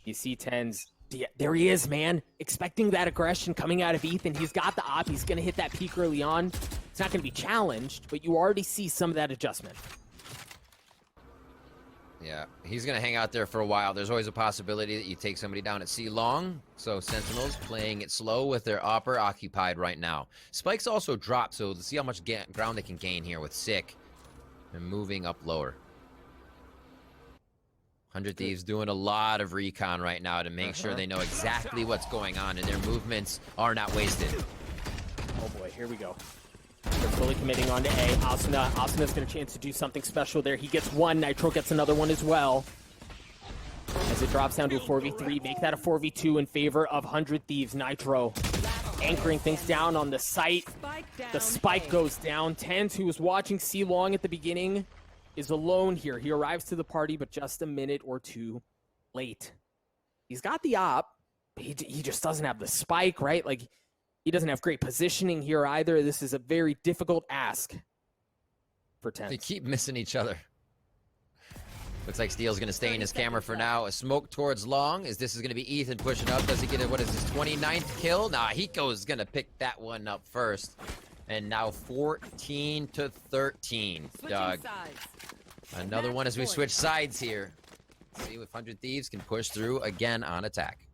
You see Tens. Yeah, there he is, man. Expecting that aggression coming out of Ethan. He's got the op. He's going to hit that peak early on. It's not going to be challenged, but you already see some of that adjustment. Yeah, he's going to hang out there for a while. There's always a possibility that you take somebody down at C long. So Sentinels playing it slow with their upper occupied right now. Spikes also dropped, so let's see how much ground they can gain here with Sick. And moving up lower. 100 Thieves doing a lot of recon right now to make sure they know exactly what's going on and their movements are not wasted. Oh boy, here we go. They're fully committing on to A. Asuna's got a chance to do something special there. He gets one. Nitro gets another one as well. As it drops down to a 4v3, make that a 4v2 in favor of 100 Thieves. Nitro anchoring things down on the site. The spike goes down. Tens, who was watching C long at the beginning, is alone here. He arrives to the party, but just a minute or two late. He's got the op. He just doesn't have the spike, right? Like, he doesn't have great positioning here either. This is a very difficult ask for Tens. They keep missing each other. Looks like Steel's going to stay in his camera for now. A smoke towards long. Is this is going to be Ethan pushing up? Does he get it? What is his 29th kill? Nah, Hiko's going to pick that one up first. And now 14 to 13, Doug. Another one as we switch sides here. See if 100 Thieves can push through again on attack.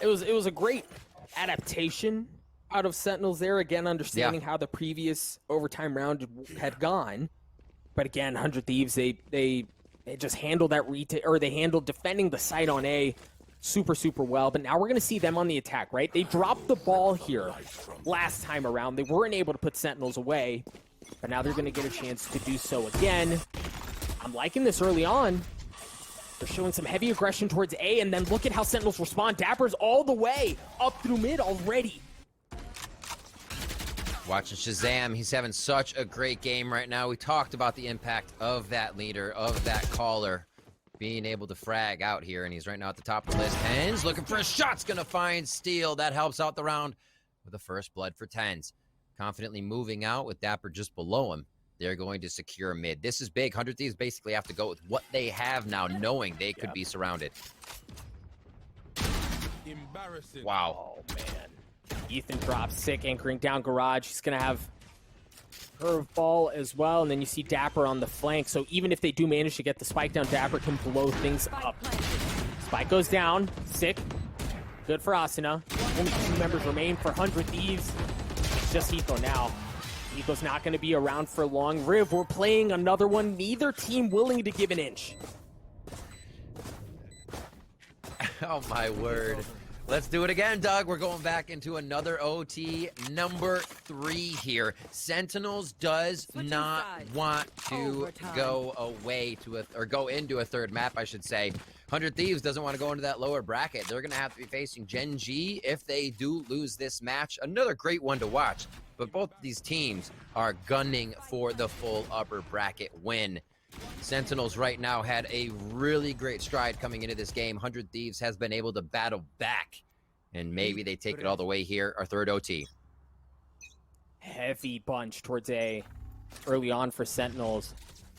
It was a great adaptation out of Sentinels there. Again, understanding how the previous overtime round had gone. But again, 100 Thieves, they just handled that they handled defending the site on A super well. But now we're going to see them on the attack, right? They dropped the ball here last time around. They weren't able to put Sentinels away, but now they're going to get a chance to do so again. I'm liking this early on. They're showing some heavy aggression towards A, and then look at how Sentinels respond. Dapper's all the way up through mid already. Watching Shazam, he's having such a great game right now. We talked about the impact of that leader, of that caller, being able to frag out here, and he's right now at the top of the list. Tens looking for a shot's gonna find Steel. That helps out the round with the first blood for Tens. Confidently moving out with Dapper just below him. They're going to secure mid. This is big. 100 Thieves basically have to go with what they have now, knowing they could be surrounded. Embarrassing. Wow. Oh, man. Ethan drops Sick, anchoring down garage. He's going to have curveball as well, and then you see Dapper on the flank. So even if they do manage to get the spike down, Dapper can blow things up. Spike goes down. Sick. Good for Asuna. Only 2 members remain for 100 Thieves. It's just Hiko now. Hiko's not going to be around for long. Riv, we're playing another one. Neither team willing to give an inch. Oh, my word. Let's do it again, Doug. We're going back into another OT, number 3 here. Sentinels does not want to go away to or go into a third map, I should say. 100 Thieves doesn't want to go into that lower bracket. They're going to have to be facing Gen G if they do lose this match. Another great one to watch, but both these teams are gunning for the full upper bracket win. Sentinels right now had a really great stride coming into this game. 100 Thieves has been able to battle back, and maybe they take it all the way here, our third OT. Heavy bunch towards A early on for Sentinels.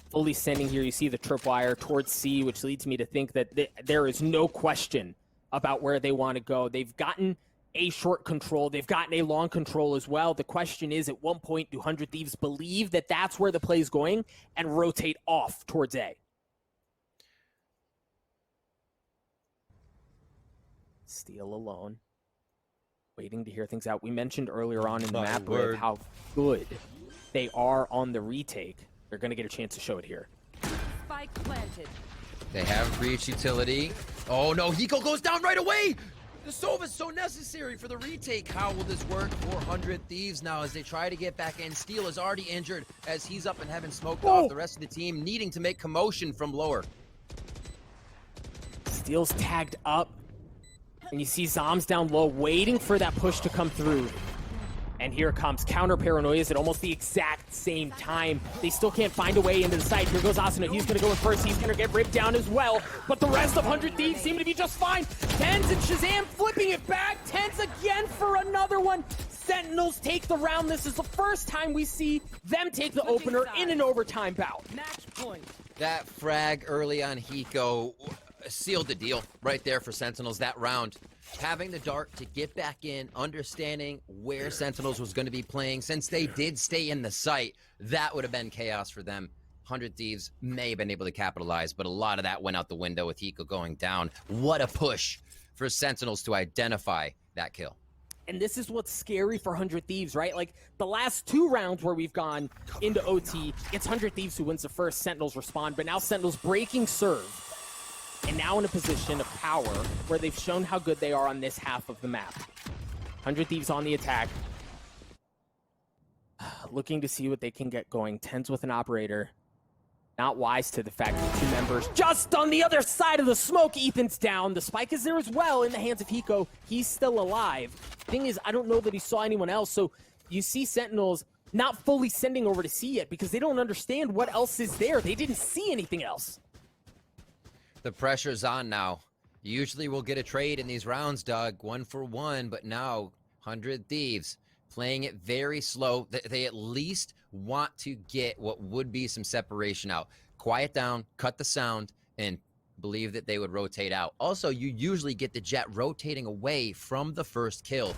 Fully sending here, you see the tripwire towards C, which leads me to think that there is no question about where they want to go. They've gotten a short control. They've gotten a long control as well. The question is, at what point do 100 Thieves believe that that's where the play is going and rotate off towards A? Steel alone, waiting to hear things out. We mentioned earlier on in the map with how good they are on the retake. They're going to get a chance to show it here. Spike planted. They have breach utility. Oh no, Hiko goes down right away! The Sova is so necessary for the retake. How will this work for 100 Thieves now as they try to get back in? Steel is already injured as he's up and having smoked off. The rest of the team needing to make commotion from lower. Steel's tagged up. And you see Zombs down low waiting for that push to come through. And here comes counter paranoias at almost the exact same time. They still can't find a way into the site. Here goes Asuna. He's going to go in first. He's going to get ripped down as well. But the rest of 100 Thieves seem to be just fine. Tens and Shazam flipping it back. Tens again for another one. Sentinels take the round. This is the first time we see them take the opener in an overtime bout. Match point. That frag early on Hiko sealed the deal right there for Sentinels that round. Having the dart to get back in, understanding where Sentinels was going to be playing, since they did stay in the site, that would have been chaos for them. 100 Thieves may have been able to capitalize, but a lot of that went out the window with Hiko going down. What a push for Sentinels to identify that kill. And this is what's scary for 100 Thieves, right? Like, the last 2 rounds where we've gone into OT, it's 100 Thieves who wins the first, Sentinels respond, but now Sentinels breaking serve. And now in a position of power where they've shown how good they are on this half of the map. 100 Thieves on the attack. Looking to see what they can get going. Tens with an operator. Not wise to the fact that 2 members just on the other side of the smoke. Ethan's down. The spike is there as well in the hands of Hiko. He's still alive. Thing is, I don't know that he saw anyone else. So you see Sentinels not fully sending over to see it because they don't understand what else is there. They didn't see anything else. The pressure's on now. Usually we'll get a trade in these rounds, Doug, 1 for 1, but now 100 Thieves playing it very slow. They at least want to get what would be some separation out. Quiet down, cut the sound, and believe that they would rotate out. Also, you usually get the Jet rotating away from the first kill.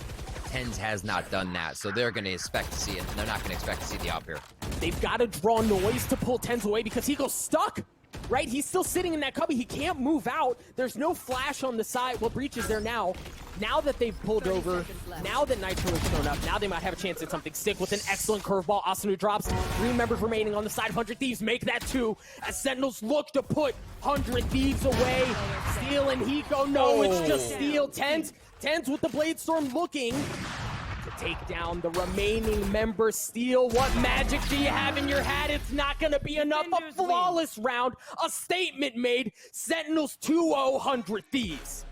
Tens has not done that, so they're going to expect to see it. They're not going to expect to see the op here. They've got to draw noise to pull Tens away because Hiko's stuck. Right? He's still sitting in that cubby. He can't move out. There's no flash on the side. Well, Breach is there now. Now that they've pulled over, now that Nitro has shown up, now they might have a chance at something sick with an excellent curveball. Asunu drops. 3 members remaining on the side. 100 Thieves make that 2 as Sentinels look to put 100 Thieves away. Steel and Hiko. No, it's just Steel. Tens with the Blade Storm looking to take down the remaining member. Steel, what magic do you have in your hat? It's not going to be enough. A flawless round, a statement made. Sentinels 2-0, 100 Thieves.